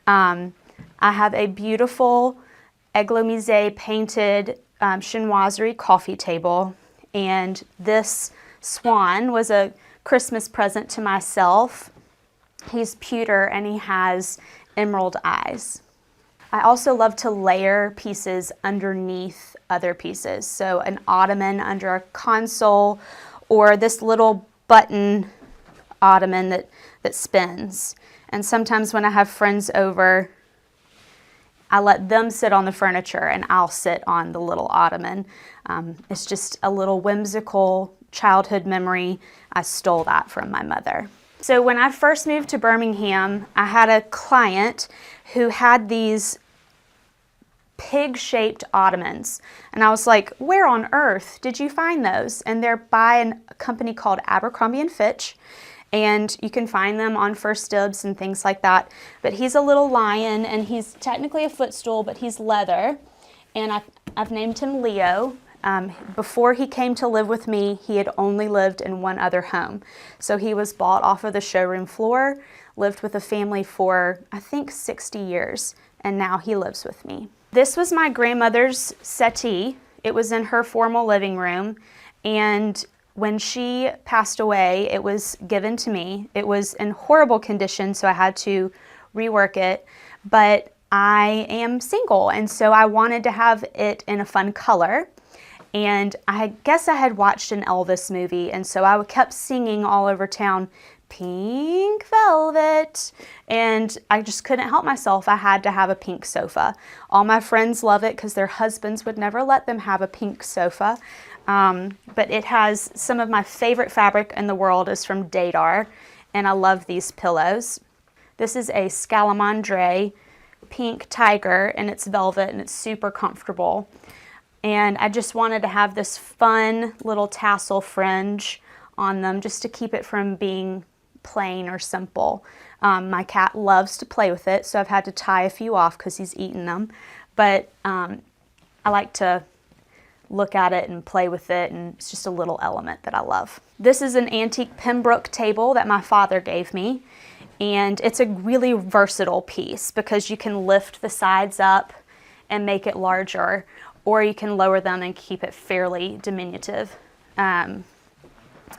I have a beautiful Eglomise painted chinoiserie coffee table, and this swan was a Christmas present to myself. He's pewter and he has emerald eyes. I also love to layer pieces underneath other pieces. So an ottoman under a console, or this little button ottoman that spins. And sometimes when I have friends over, I let them sit on the furniture and I'll sit on the little ottoman. It's just a little whimsical childhood memory. I stole that from my mother. So when I first moved to Birmingham, I had a client who had these pig-shaped ottomans. And I was like, where on earth did you find those? And they're by a company called Abercrombie & Fitch. and you can find them on First Dibs and things like that. But he's a little lion, and he's technically a footstool, but he's leather, and I've named him Leo. Before he came to live with me, he had only lived in one other home. So he was bought off of the showroom floor, lived with a family for, I think, 60 years, and now he lives with me. This was my grandmother's settee. It was in her formal living room, and when she passed away, it was given to me. It was in horrible condition, so I had to rework it, but I am single, and so I wanted to have it in a fun color. And I guess I had watched an Elvis movie, and so I kept singing all over town, "Pink Velvet," and I just couldn't help myself. I had to have a pink sofa. All my friends love it because their husbands would never let them have a pink sofa. But it has some of my favorite fabric in the world is from Dadar, and I love these pillows. This is a Scalamandre pink tiger, and it's velvet, and it's super comfortable. And I just wanted to have this fun little tassel fringe on them just to keep it from being plain or simple. My cat loves to play with it, so I've had to tie a few off because he's eaten them. But I like to look at it and play with it, and it's just a little element that I love. This is an antique Pembroke table that my father gave me, and it's a really versatile piece because you can lift the sides up and make it larger, or you can lower them and keep it fairly diminutive.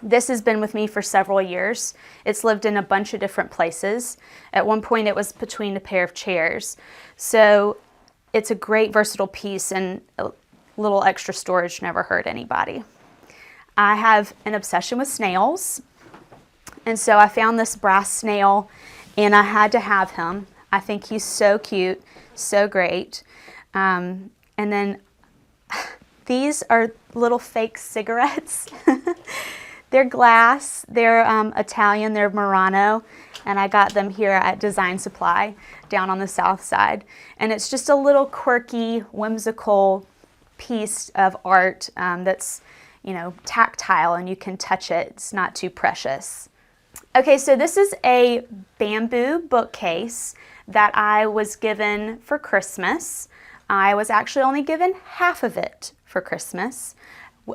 This has been with me for several years. It's lived in a bunch of different places. At one point it was between a pair of chairs. So it's a great versatile piece, and a little extra storage never hurt anybody. I have an obsession with snails, and so I found this brass snail, and I had to have him. I think he's so cute, so great. And then these are little fake cigarettes. They're glass, they're Italian, they're Murano, and I got them here at Design Supply down on the south side. And it's just a little quirky, whimsical piece of art that's, tactile, and you can touch it. It's not too precious. Okay, so this is a bamboo bookcase that I was given for Christmas. I was actually only given half of it for Christmas.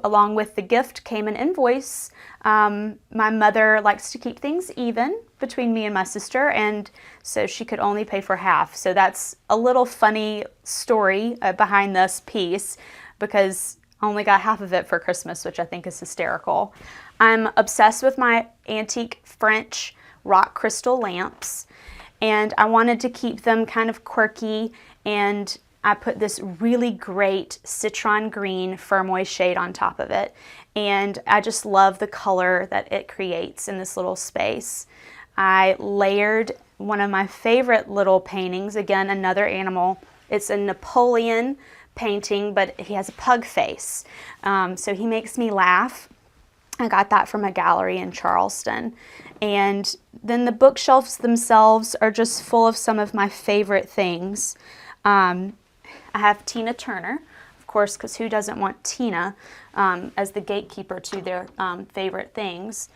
Along with the gift came an invoice. My mother likes to keep things even between me and my sister, and so she could only pay for half. So that's a little funny story behind this piece, because I only got half of it for Christmas, which I think is hysterical. I'm obsessed with my antique French rock crystal lamps, and I wanted to keep them kind of quirky, and I put this really great citron green Fermoy shade on top of it, and I just love the color that it creates in this little space. I layered one of my favorite little paintings, again another animal. It's a Napoleon painting, but he has a pug face, so he makes me laugh. I got that from a gallery in Charleston. And then the bookshelves themselves are just full of some of my favorite things. I have Tina Turner, of course, because who doesn't want Tina as the gatekeeper to their favorite things.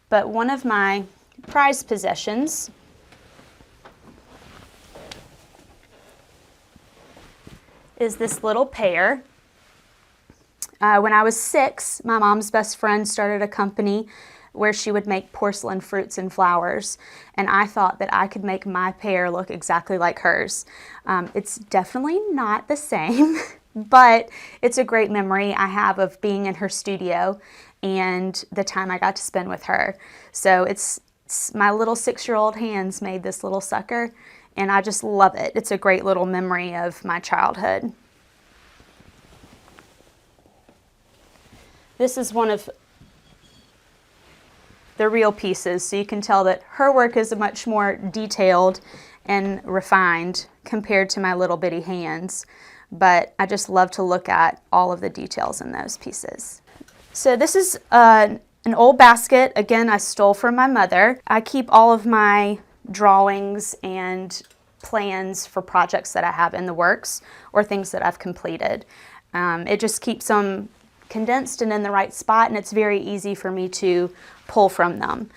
But one of my prized possessions is this little pear. When I was 6, my mom's best friend started a company where she would make porcelain fruits and flowers, and I thought that I could make my pear look exactly like hers. It's definitely not the same, but it's a great memory I have of being in her studio and the time I got to spend with her. So it's my little 6-year-old hands made this little sucker, and I just love it. It's a great little memory of my childhood. This is one of the real pieces, so you can tell that her work is much more detailed and refined compared to my little bitty hands, but I just love to look at all of the details in those pieces. So this is an old basket. Again, I stole from my mother. I keep all of my drawings and plans for projects that I have in the works or things that I've completed. It just keeps them condensed and in the right spot, and it's very easy for me to pull from them.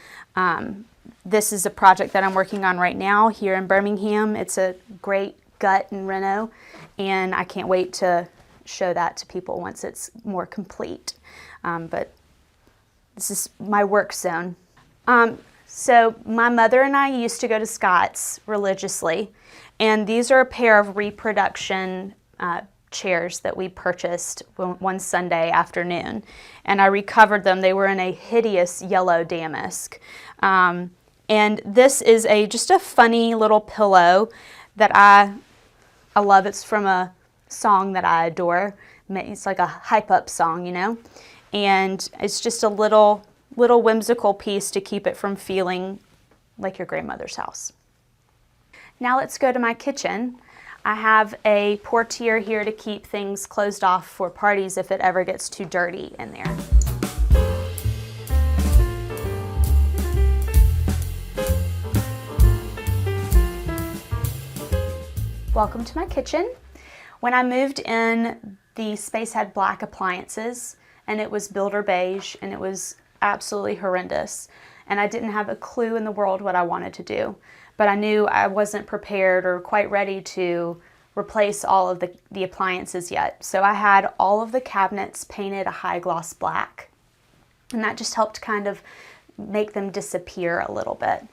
This is a project that I'm working on right now here in Birmingham. It's a great gut and reno, and I can't wait to show that to people once it's more complete. But this is my work zone. So my mother and I used to go to Scott's religiously, and these are a pair of reproduction chairs that we purchased one Sunday afternoon, and I recovered them. They were in a hideous yellow damask. And this is just a funny little pillow that I love. It's from a song that I adore. It's like a hype up song, you know, and it's just a little whimsical piece to keep it from feeling like your grandmother's house. Now let's go to my kitchen. I have a portiere here to keep things closed off for parties if it ever gets too dirty in there. Welcome to my kitchen. When I moved in, the space had black appliances, and it was builder beige, and it was absolutely horrendous. And I didn't have a clue in the world what I wanted to do. But I knew I wasn't prepared or quite ready to replace all of the appliances yet. So I had all of the cabinets painted a high gloss black. And that just helped kind of make them disappear a little bit.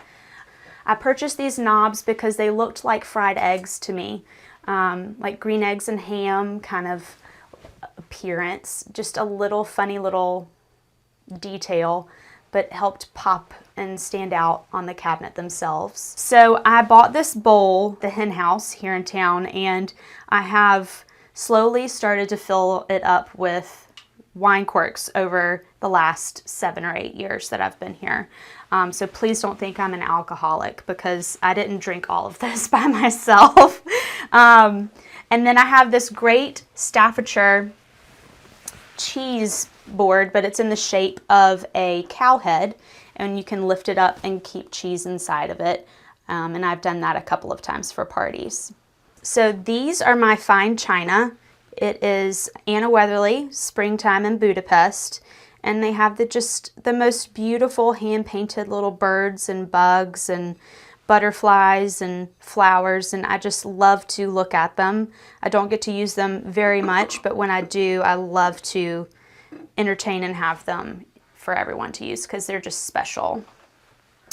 I purchased these knobs because they looked like fried eggs to me, like green eggs and ham kind of appearance, just a little funny little detail, but helped pop and stand out on the cabinet themselves. So I bought this bowl, the hen house here in town, and I have slowly started to fill it up with wine corks over the last 7 or 8 years that I've been here. So please don't think I'm an alcoholic, because I didn't drink all of this by myself. And then I have this great Staffordshire cheese board, but it's in the shape of a cow head, and you can lift it up and keep cheese inside of it. And I've done that a couple of times for parties. So these are my fine china. It is Anna Weatherly, Springtime in Budapest, and they have the most beautiful hand-painted little birds and bugs and butterflies and flowers, and I just love to look at them. I don't get to use them very much, but when I do, I love to entertain and have them for everyone to use because they're just special.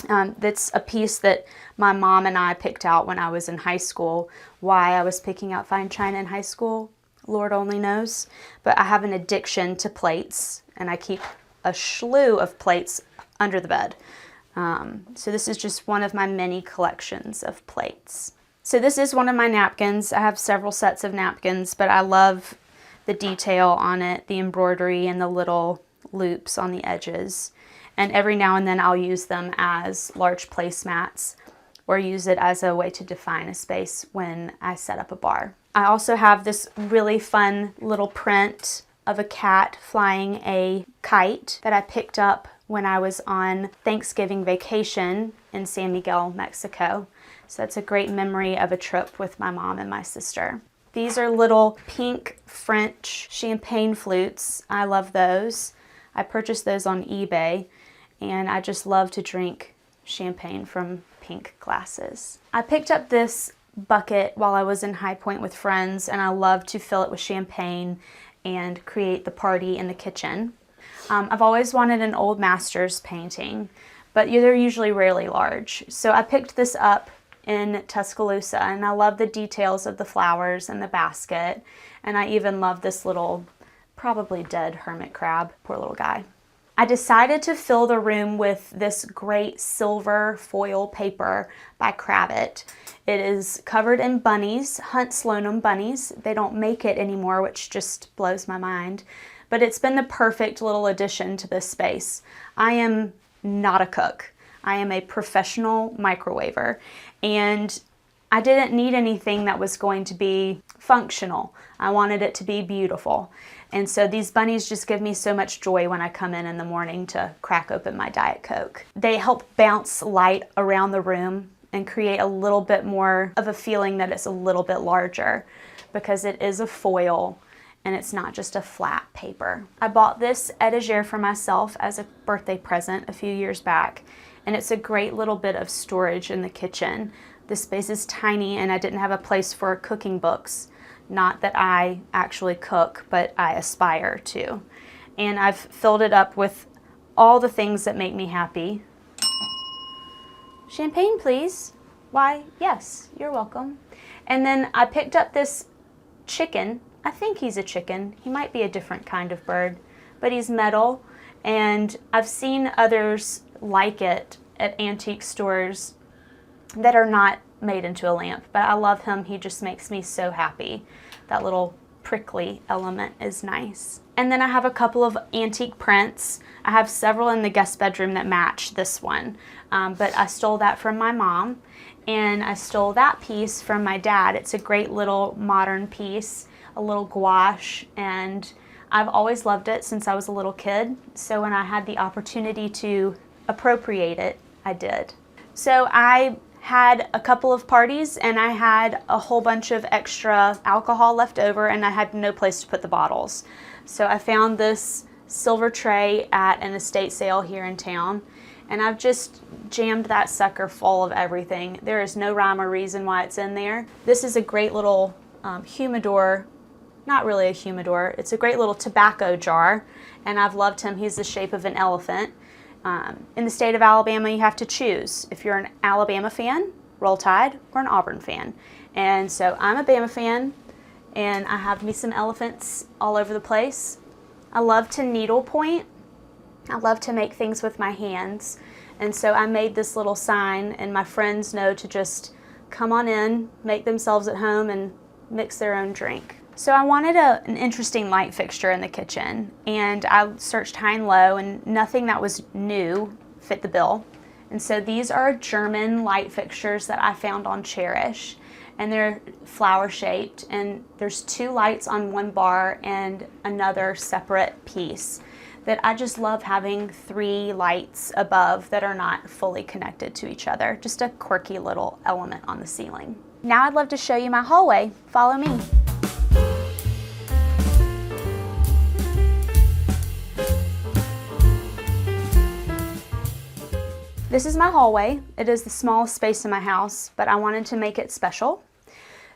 That's a piece that my mom and I picked out when I was in high school. Why I was picking out fine china in high school, Lord only knows. But I have an addiction to plates, and I keep a slew of plates under the bed. So this is just one of my many collections of plates. So this is one of my napkins. I have several sets of napkins, but I love the detail on it, the embroidery and the little loops on the edges. And every now and then I'll use them as large placemats or use it as a way to define a space when I set up a bar. I also have this really fun little print of a cat flying a kite that I picked up when I was on Thanksgiving vacation in San Miguel, Mexico. So that's a great memory of a trip with my mom and my sister. These are little pink French champagne flutes. I love those. I purchased those on eBay, and I just love to drink champagne from pink glasses. I picked up this bucket while I was in High Point with friends, and I love to fill it with champagne and create the party in the kitchen. I've always wanted an old masters painting, but they're usually really large. So I picked this up in Tuscaloosa, and I love the details of the flowers and the basket, and I even love this little, probably dead hermit crab, poor little guy. I decided to fill the room with this great silver foil paper by Curated. It is covered in bunnies, Hunt Sloanum bunnies. They don't make it anymore, which just blows my mind. But it's been the perfect little addition to this space. I am not a cook. I am a professional microwaver, and I didn't need anything that was going to be functional. I wanted it to be beautiful. And so these bunnies just give me so much joy when I come in the morning to crack open my Diet Coke. They help bounce light around the room and create a little bit more of a feeling that it's a little bit larger because it is a foil and it's not just a flat paper. I bought this etagere for myself as a birthday present a few years back, and it's a great little bit of storage in the kitchen. This space is tiny and I didn't have a place for cooking books. Not that I actually cook, but I aspire to. And I've filled it up with all the things that make me happy. Champagne, please. Why, yes, you're welcome. And then I picked up this chicken. I think he's a chicken. He might be a different kind of bird, but he's metal. And I've seen others like it at antique stores that are not made into a lamp, but I love him. He just makes me so happy. That little prickly element is nice. And then I have a couple of antique prints. I have several in the guest bedroom that match this one, but I stole that from my mom, and I stole that piece from my dad. It's a great little modern piece, a little gouache, and I've always loved it since I was a little kid. So when I had the opportunity to appropriate it, I did. So I had a couple of parties and I had a whole bunch of extra alcohol left over, and I had no place to put the bottles. So I found this silver tray at an estate sale here in town, and I've just jammed that sucker full of everything. There is no rhyme or reason why it's in there. This is a great little humidor, not really a humidor, it's a great little tobacco jar, and I've loved him. He's the shape of an elephant. In the state of Alabama, you have to choose if you're an Alabama fan, Roll Tide, or an Auburn fan. And so I'm a Bama fan, and I have me some elephants all over the place. I love to needlepoint. I love to make things with my hands. And so I made this little sign, and my friends know to just come on in, make themselves at home, and mix their own drink. So I wanted an interesting light fixture in the kitchen, and I searched high and low, and nothing that was new fit the bill. And so these are German light fixtures that I found on Cherish, and they're flower shaped, and there's 2 lights on one bar and another separate piece that I just love having 3 lights above that are not fully connected to each other. Just a quirky little element on the ceiling. Now I'd love to show you my hallway. Follow me. This is my hallway. It is the smallest space in my house, but I wanted to make it special.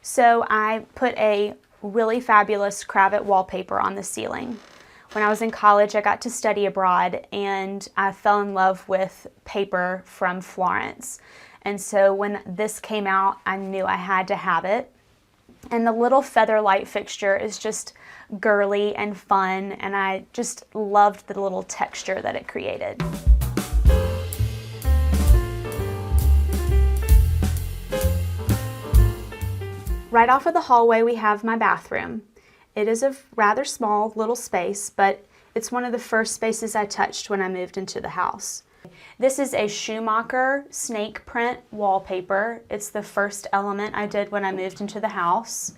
So I put a really fabulous Curated wallpaper on the ceiling. When I was in college, I got to study abroad, and I fell in love with paper from Florence. And so when this came out, I knew I had to have it. And the little feather light fixture is just girly and fun, and I just loved the little texture that it created. Right off of the hallway, we have my bathroom. It is a rather small little space, but it's one of the first spaces I touched when I moved into the house. This is a Schumacher snake print wallpaper. It's the first element I did when I moved into the house.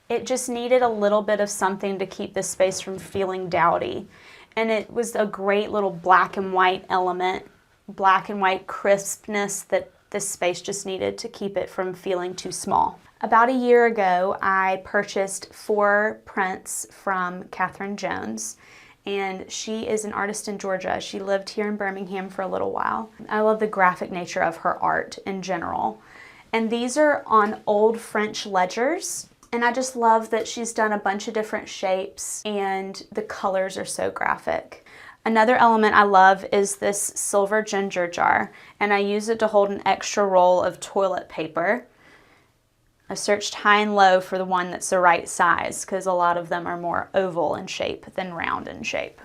It just needed a little bit of something to keep this space from feeling dowdy. And it was a great little black and white element, black and white crispness that this space just needed to keep it from feeling too small. About a year ago, I purchased 4 prints from Catherine Jones, and she is an artist in Georgia. She lived here in Birmingham for a little while. I love the graphic nature of her art in general. And these are on old French ledgers, and I just love that she's done a bunch of different shapes, and the colors are so graphic. Another element I love is this silver ginger jar, and I use it to hold an extra roll of toilet paper. I searched high and low for the one that's the right size, because a lot of them are more oval in shape than round in shape.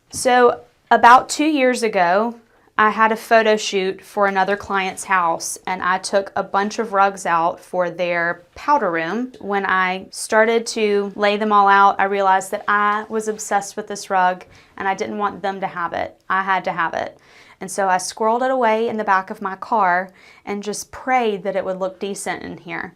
So about 2 years ago, I had a photo shoot for another client's house, and I took a bunch of rugs out for their powder room. When I started to lay them all out, I realized that I was obsessed with this rug, and I didn't want them to have it. I had to have it. And so I squirreled it away in the back of my car and just prayed that it would look decent in here.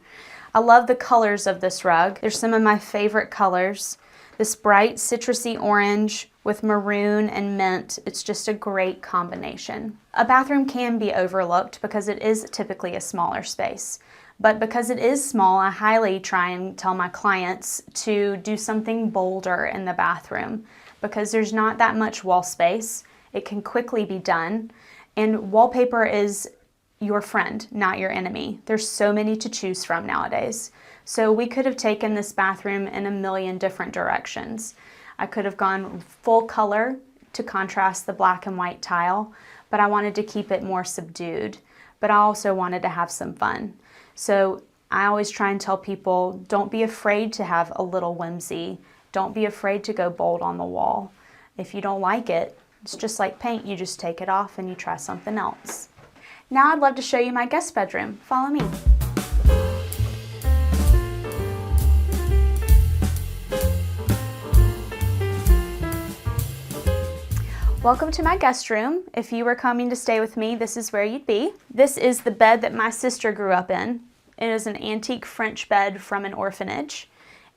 I love the colors of this rug. They're some of my favorite colors. This bright citrusy orange with maroon and mint, it's just a great combination. A bathroom can be overlooked because it is typically a smaller space, But because it is small, I highly try and tell my clients to do something bolder in the bathroom because there's not that much wall space. It can quickly be done. And wallpaper is your friend, not your enemy. There's so many to choose from nowadays. So we could have taken this bathroom in a million different directions. I could have gone full color to contrast the black and white tile, but I wanted to keep it more subdued. But I also wanted to have some fun. So I always try and tell people, don't be afraid to have a little whimsy. Don't be afraid to go bold on the wall. If you don't like it, it's just like paint. You just take it off and you try something else. Now I'd love to show you my guest bedroom. Follow me. Welcome to my guest room. If you were coming to stay with me, this is where you'd be. This is the bed that my sister grew up in. It is an antique French bed from an orphanage.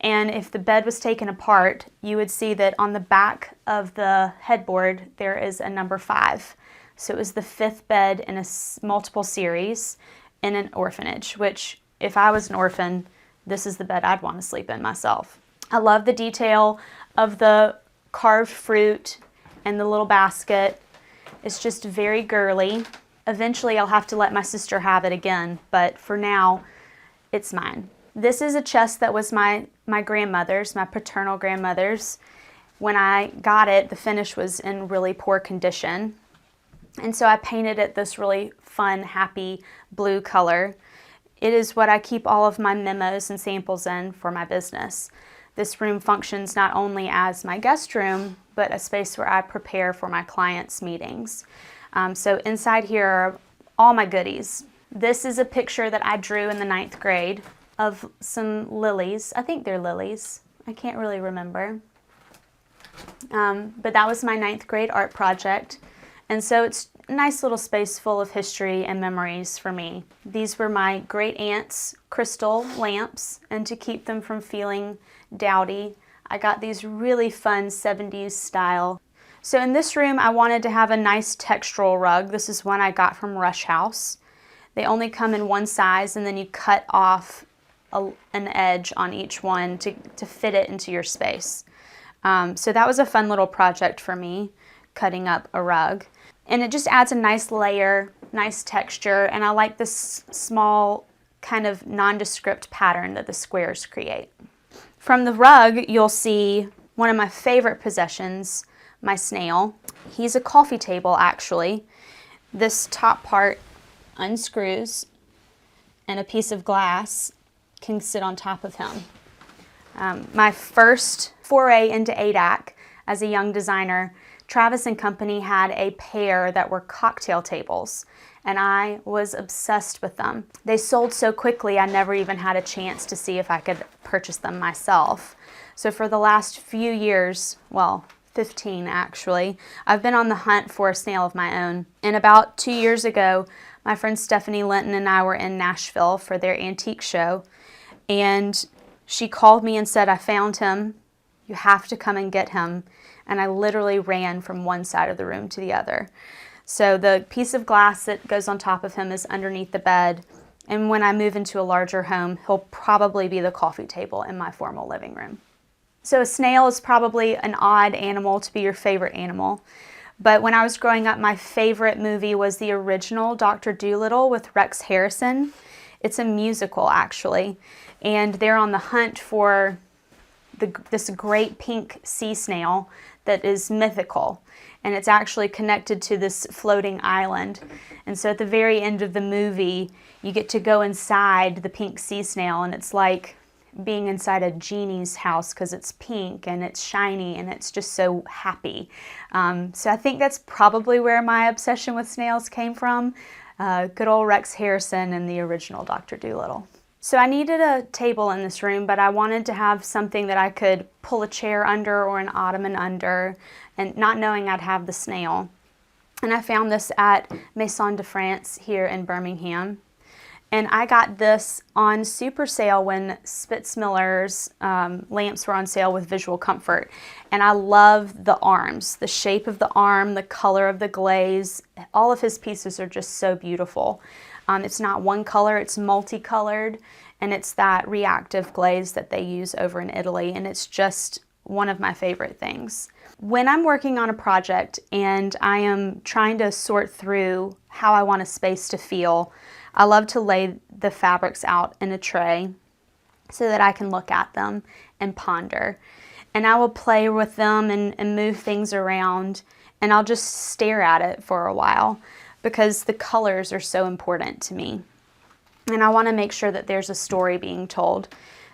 And if the bed was taken apart, you would see that on the back of the headboard, there is a number 5. So it was the 5th bed in a multiple series in an orphanage, which if I was an orphan, this is the bed I'd want to sleep in myself. I love the detail of the carved fruit and the little basket. It's just very girly. Eventually I'll have to let my sister have it again, but for now, it's mine. This is a chest that was my grandmother's, my paternal grandmother's. When I got it, the finish was in really poor condition. And so I painted it this really fun, happy blue color. It is what I keep all of my memos and samples in for my business. This room functions not only as my guest room, but a space where I prepare for my clients' meetings. So inside here are all my goodies. This is a picture that I drew in the 9th grade of some lilies. I think they're lilies. I can't really remember. But that was my 9th grade art project. And so it's a nice little space full of history and memories for me. These were my great aunt's crystal lamps, and to keep them from feeling dowdy, I got these really fun 70s style. So in this room, I wanted to have a nice textural rug. This is one I got from Rush House. They only come in one size, and then you cut off an edge on each one to fit it into your space. So that was a fun little project for me, cutting up a rug. And it just adds a nice layer, nice texture, and I like this small kind of nondescript pattern that the squares create. From the rug, you'll see one of my favorite possessions, my snail. He's a coffee table, actually. This top part unscrews, and a piece of glass can sit on top of him. My first foray into ADAC as a young designer, Travis and Company had a pair that were cocktail tables, and I was obsessed with them. They sold so quickly, I never even had a chance to see if I could purchase them myself. So for the last few years, well, 15 actually, I've been on the hunt for a snail of my own. And about 2 years ago, my friend Stephanie Linton and I were in Nashville for their antique show, and she called me and said, "I found him. You have to come and get him." And I literally ran from one side of the room to the other. So the piece of glass that goes on top of him is underneath the bed. And when I move into a larger home, he'll probably be the coffee table in my formal living room. So a snail is probably an odd animal to be your favorite animal. But when I was growing up, my favorite movie was the original Dr. Dolittle with Rex Harrison. It's a musical, actually. And they're on the hunt for this great pink sea snail that is mythical, and it's actually connected to this floating island. And so at the very end of the movie, you get to go inside the pink sea snail, and it's like being inside a genie's house because it's pink and it's shiny and it's just so happy. So I think that's probably where my obsession with snails came from. Good old Rex Harrison and the original Dr. Dolittle. So I needed a table in this room, but I wanted to have something that I could pull a chair under or an ottoman under, and not knowing I'd have the snail. And I found this at Maison de France here in Birmingham. And I got this on super sale when Spitzmiller's lamps were on sale with Visual Comfort. And I love the arms, the shape of the arm, the color of the glaze. All of his pieces are just so beautiful. It's not one color, it's multicolored, and it's that reactive glaze that they use over in Italy, and it's just one of my favorite things. When I'm working on a project and I am trying to sort through how I want a space to feel, I love to lay the fabrics out in a tray so that I can look at them and ponder. And I will play with them and move things around, and I'll just stare at it for a while because the colors are so important to me. And I want to make sure that there's a story being told.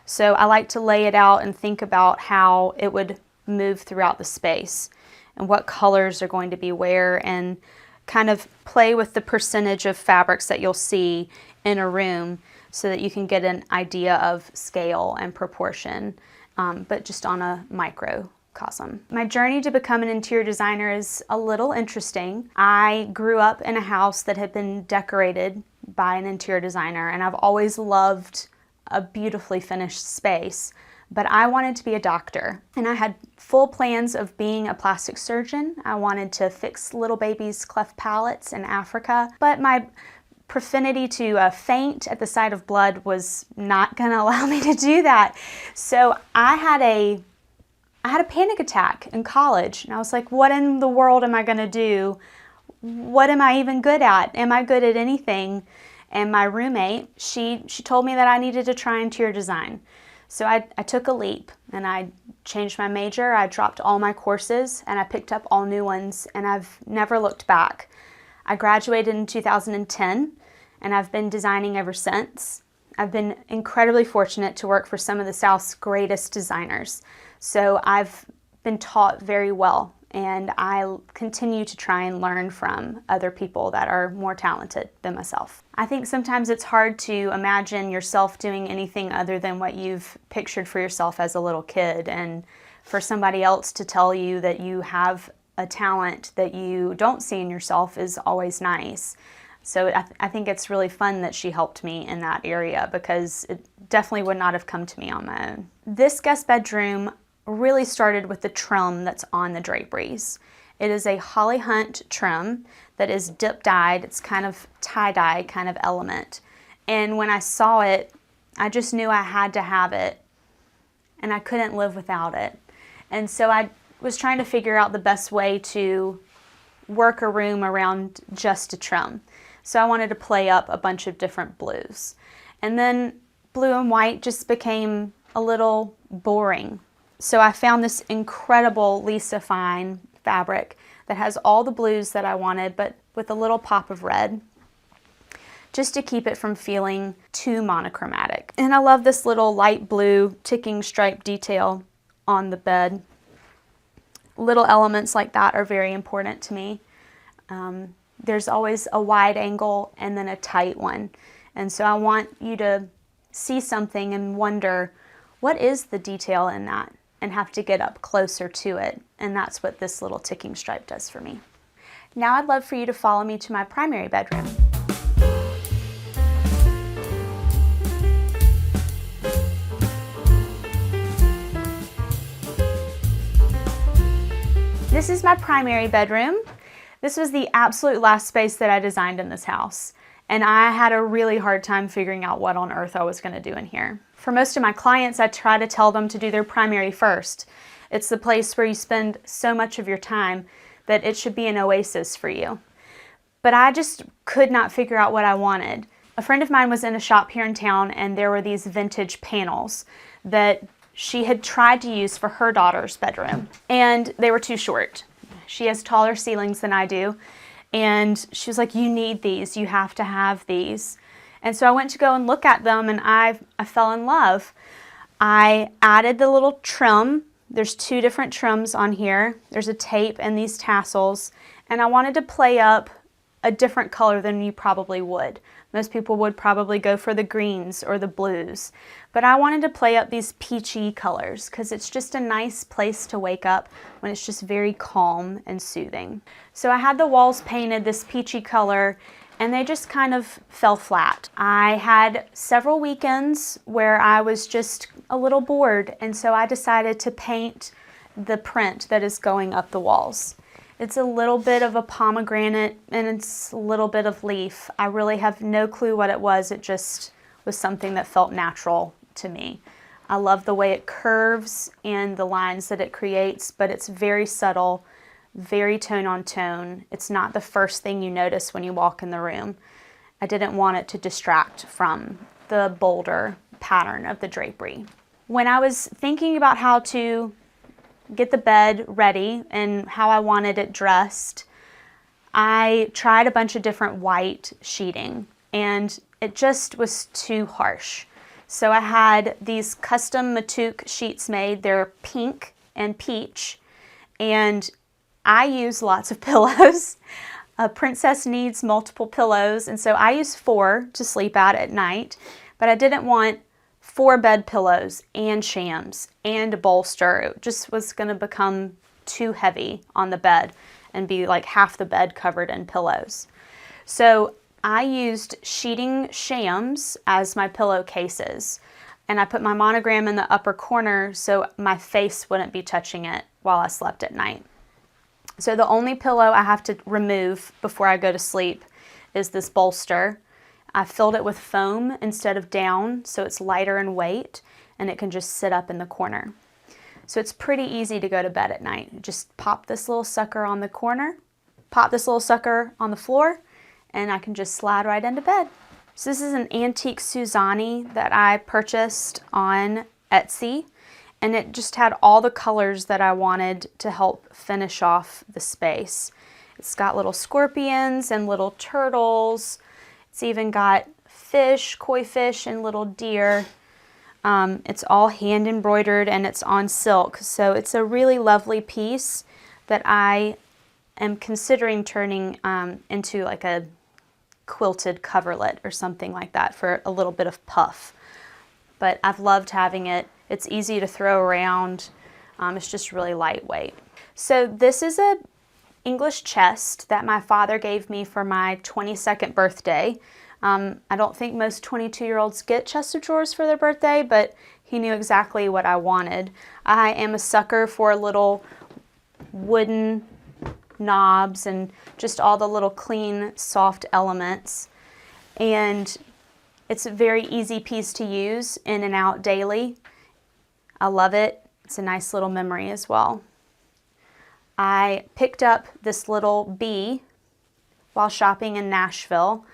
So I like to lay it out and think about how it would move throughout the space and what colors are going to be where, and kind of play with the percentage of fabrics that you'll see in a room so that you can get an idea of scale and proportion, but just on a microcosm. My journey to become an interior designer is a little interesting. I grew up in a house that had been decorated by an interior designer, and I've always loved a beautifully finished space, but I wanted to be a doctor, and I had full plans of being a plastic surgeon. I wanted to fix little babies' cleft palates in Africa, but my proclivity to faint at the sight of blood was not going to allow me to do that. So I had a panic attack in college, and I was like, what in the world am I going to do? What am I even good at? Am I good at anything? And my roommate, she told me that I needed to try interior design. So I took a leap and I changed my major. I dropped all my courses and I picked up all new ones, and I've never looked back. I graduated in 2010 and I've been designing ever since. I've been incredibly fortunate to work for some of the South's greatest designers. So I've been taught very well, and I continue to try and learn from other people that are more talented than myself. I think sometimes it's hard to imagine yourself doing anything other than what you've pictured for yourself as a little kid, and for somebody else to tell you that you have a talent that you don't see in yourself is always nice. So I think it's really fun that she helped me in that area, because it definitely would not have come to me on my own. This guest bedroom really started with the trim that's on the draperies. It is a holly hunt trim that is dip dyed. It's kind of tie-dye kind of element. And when I saw it, I just knew I had to have it, and I couldn't live without it. And so I was trying to figure out the best way to work a room around just a trim. So I wanted to play up a bunch of different blues. And then blue and white just became a little boring. So I found this incredible Lisa Fine fabric that has all the blues that I wanted, but with a little pop of red, just to keep it from feeling too monochromatic. And I love this little light blue ticking stripe detail on the bed. Little elements like that are very important to me. There's always a wide angle and then a tight one. And so I want you to see something and wonder, what is the detail in that? And have to get up closer to it. And that's what this little ticking stripe does for me. Now I'd love for you to follow me to my primary bedroom. This is my primary bedroom. This was the absolute last space that I designed in this house, and I had a really hard time figuring out what on earth I was going to do in here. For most of my clients, I try to tell them to do their primary first. It's the place where you spend so much of your time that it should be an oasis for you. But I just could not figure out what I wanted. A friend of mine was in a shop here in town, and there were these vintage panels that she had tried to use for her daughter's bedroom, and they were too short. She has taller ceilings than I do, and she was like, you need these, you have to have these. And so I went to go and look at them, and I fell in love. I added the little trim. There's two different trims on here. There's a tape and these tassels, and I wanted to play up a different color than you probably would. Most people would probably go for the greens or the blues, but I wanted to play up these peachy colors because it's just a nice place to wake up when it's just very calm and soothing. So I had the walls painted this peachy color, and they just kind of fell flat. I had several weekends where I was just a little bored, and so I decided to paint the print that is going up the walls. It's a little bit of a pomegranate and it's a little bit of leaf. I really have no clue what it was. It just was something that felt natural to me. I love the way it curves and the lines that it creates, but it's very subtle, very tone on tone. It's not the first thing you notice when you walk in the room. I didn't want it to distract from the bolder pattern of the drapery. When I was thinking about how to get the bed ready and how I wanted it dressed, I tried a bunch of different white sheeting and it just was too harsh. So I had these custom Matouk sheets made. They're pink and peach, and I use lots of pillows. A princess needs multiple pillows, and so I use 4 to sleep at night, but I didn't want 4 bed pillows and shams and a bolster. It just was going to become too heavy on the bed and be like half the bed covered in pillows. So I used sheeting shams as my pillowcases, and I put my monogram in the upper corner so my face wouldn't be touching it while I slept at night. So the only pillow I have to remove before I go to sleep is this bolster. I filled it with foam instead of down, so it's lighter in weight and it can just sit up in the corner. So it's pretty easy to go to bed at night. Just pop this little sucker on the corner, pop this little sucker on the floor, and I can just slide right into bed. So this is an antique Suzani that I purchased on Etsy, and it just had all the colors that I wanted to help finish off the space. It's got little scorpions and little turtles. It's even got fish, koi fish, and little deer. It's all hand embroidered and it's on silk. So it's a really lovely piece that I am considering turning into like a quilted coverlet or something like that for a little bit of puff. But I've loved having it. It's easy to throw around. It's just really lightweight. So this is a English chest that my father gave me for my 22nd birthday. I don't think most 22-year-olds get chest of drawers for their birthday, but he knew exactly what I wanted. I am a sucker for little wooden knobs and just all the little clean, soft elements. And it's a very easy piece to use in and out daily. I love it. It's a nice little memory as well. I picked up this little bee while shopping in Nashville.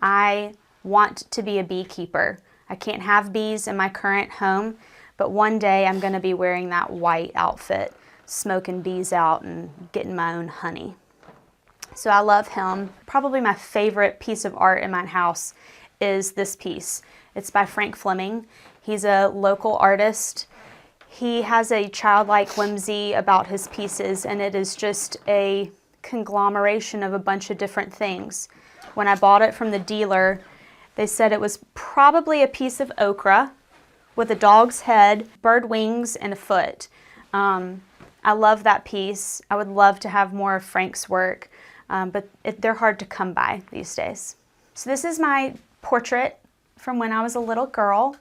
I want to be a beekeeper. I can't have bees in my current home, but one day I'm going to be wearing that white outfit, smoking bees out and getting my own honey. So I love him. Probably my favorite piece of art in my house is this piece. It's by Frank Fleming. He's a local artist. He has a childlike whimsy about his pieces, and it is just a conglomeration of a bunch of different things. When I bought it from the dealer, they said it was probably a piece of okra with a dog's head, bird wings, and a foot. I love that piece. I would love to have more of Frank's work, but they're hard to come by these days. So this is my portrait from when I was a little girl.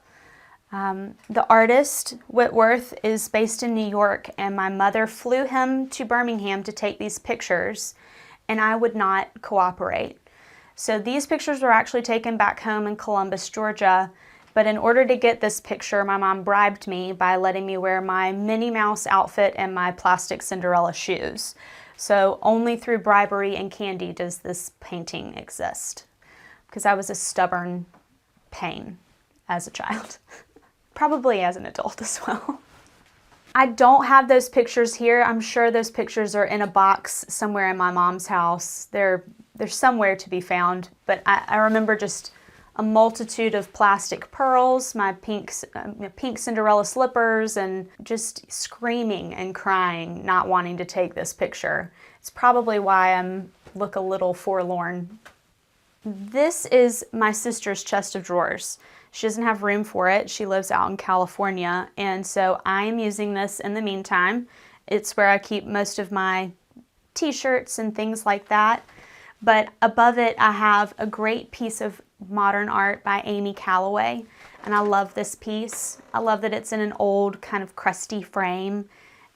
The artist, Whitworth, is based in New York, and my mother flew him to Birmingham to take these pictures, and I would not cooperate. So these pictures were actually taken back home in Columbus, Georgia, but in order to get this picture, my mom bribed me by letting me wear my Minnie Mouse outfit and my plastic Cinderella shoes. So only through bribery and candy does this painting exist, because I was a stubborn pain as a child. Probably as an adult as well. I don't have those pictures here. I'm sure those pictures are in a box somewhere in my mom's house. They're somewhere to be found, but I remember just a multitude of plastic pearls, my pink Cinderella slippers, and just screaming and crying, not wanting to take this picture. It's probably why I look a little forlorn. This is my sister's chest of drawers. She doesn't have room for it. She lives out in California, and so I am using this in the meantime. It's where I keep most of my t-shirts and things like that. But above it, I have a great piece of modern art by Amy Calloway, and I love this piece. I love that it's in an old kind of crusty frame,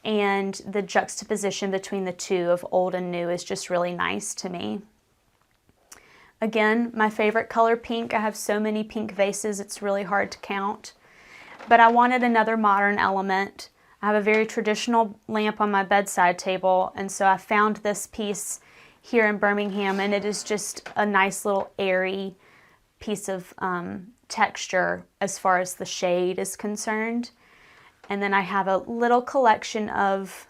and the juxtaposition between the two of old and new is just really nice to me. Again, my favorite color, pink. I have so many pink vases, it's really hard to count. But I wanted another modern element. I have a very traditional lamp on my bedside table, and so I found this piece here in Birmingham, and it is just a nice little airy piece of texture as far as the shade is concerned. And then I have a little collection of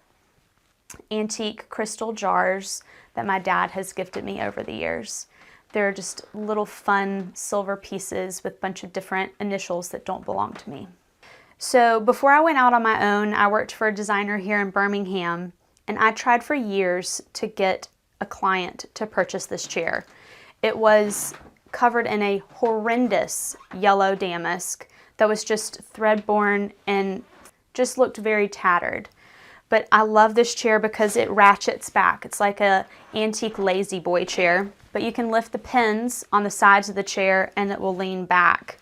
antique crystal jars that my dad has gifted me over the years. They're just little fun silver pieces with a bunch of different initials that don't belong to me. So before I went out on my own, I worked for a designer here in Birmingham, and I tried for years to get a client to purchase this chair. It was covered in a horrendous yellow damask that was just thread-borne and just looked very tattered. But I love this chair because it ratchets back. It's like a antique lazy boy chair, but you can lift the pins on the sides of the chair and it will lean back.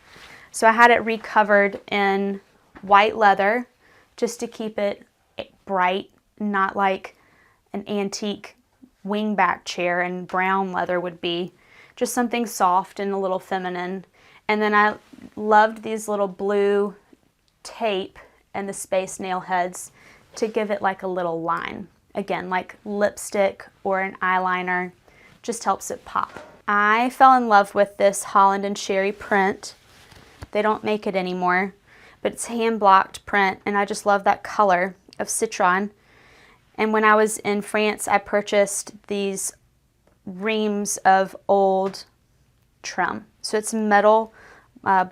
So I had it recovered in white leather just to keep it bright, not like an antique wingback chair and brown leather would be. Just something soft and a little feminine. And then I loved these little blue tape and the space nail heads to give it like a little line. Again, like lipstick or an eyeliner, just helps it pop. I fell in love with this Holland and Sherry print. They don't make it anymore, but it's hand-blocked print, and I just love that color of citron. And when I was in France, I purchased these reams of old trim. So it's metal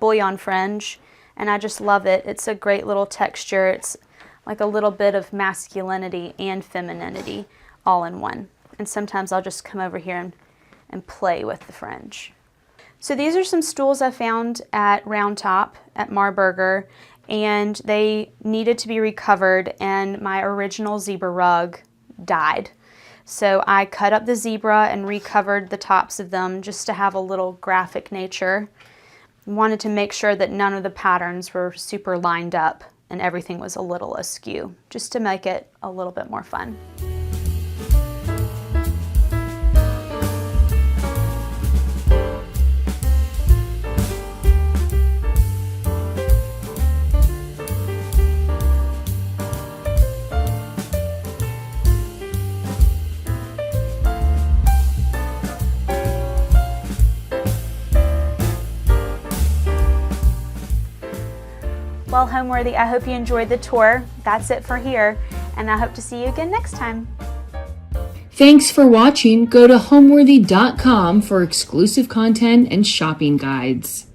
bullion fringe, and I just love it. It's a great little texture. It's like a little bit of masculinity and femininity all in one. And sometimes I'll just come over here and play with the fringe. So these are some stools I found at Round Top at Marburger, and they needed to be recovered, and my original zebra rug died. So I cut up the zebra and recovered the tops of them just to have a little graphic nature. Wanted to make sure that none of the patterns were super lined up and everything was a little askew, just to make it a little bit more fun. Well, Homeworthy, I hope you enjoyed the tour. That's it for here, and I hope to see you again next time. Thanks for watching. Go to homeworthy.com for exclusive content and shopping guides.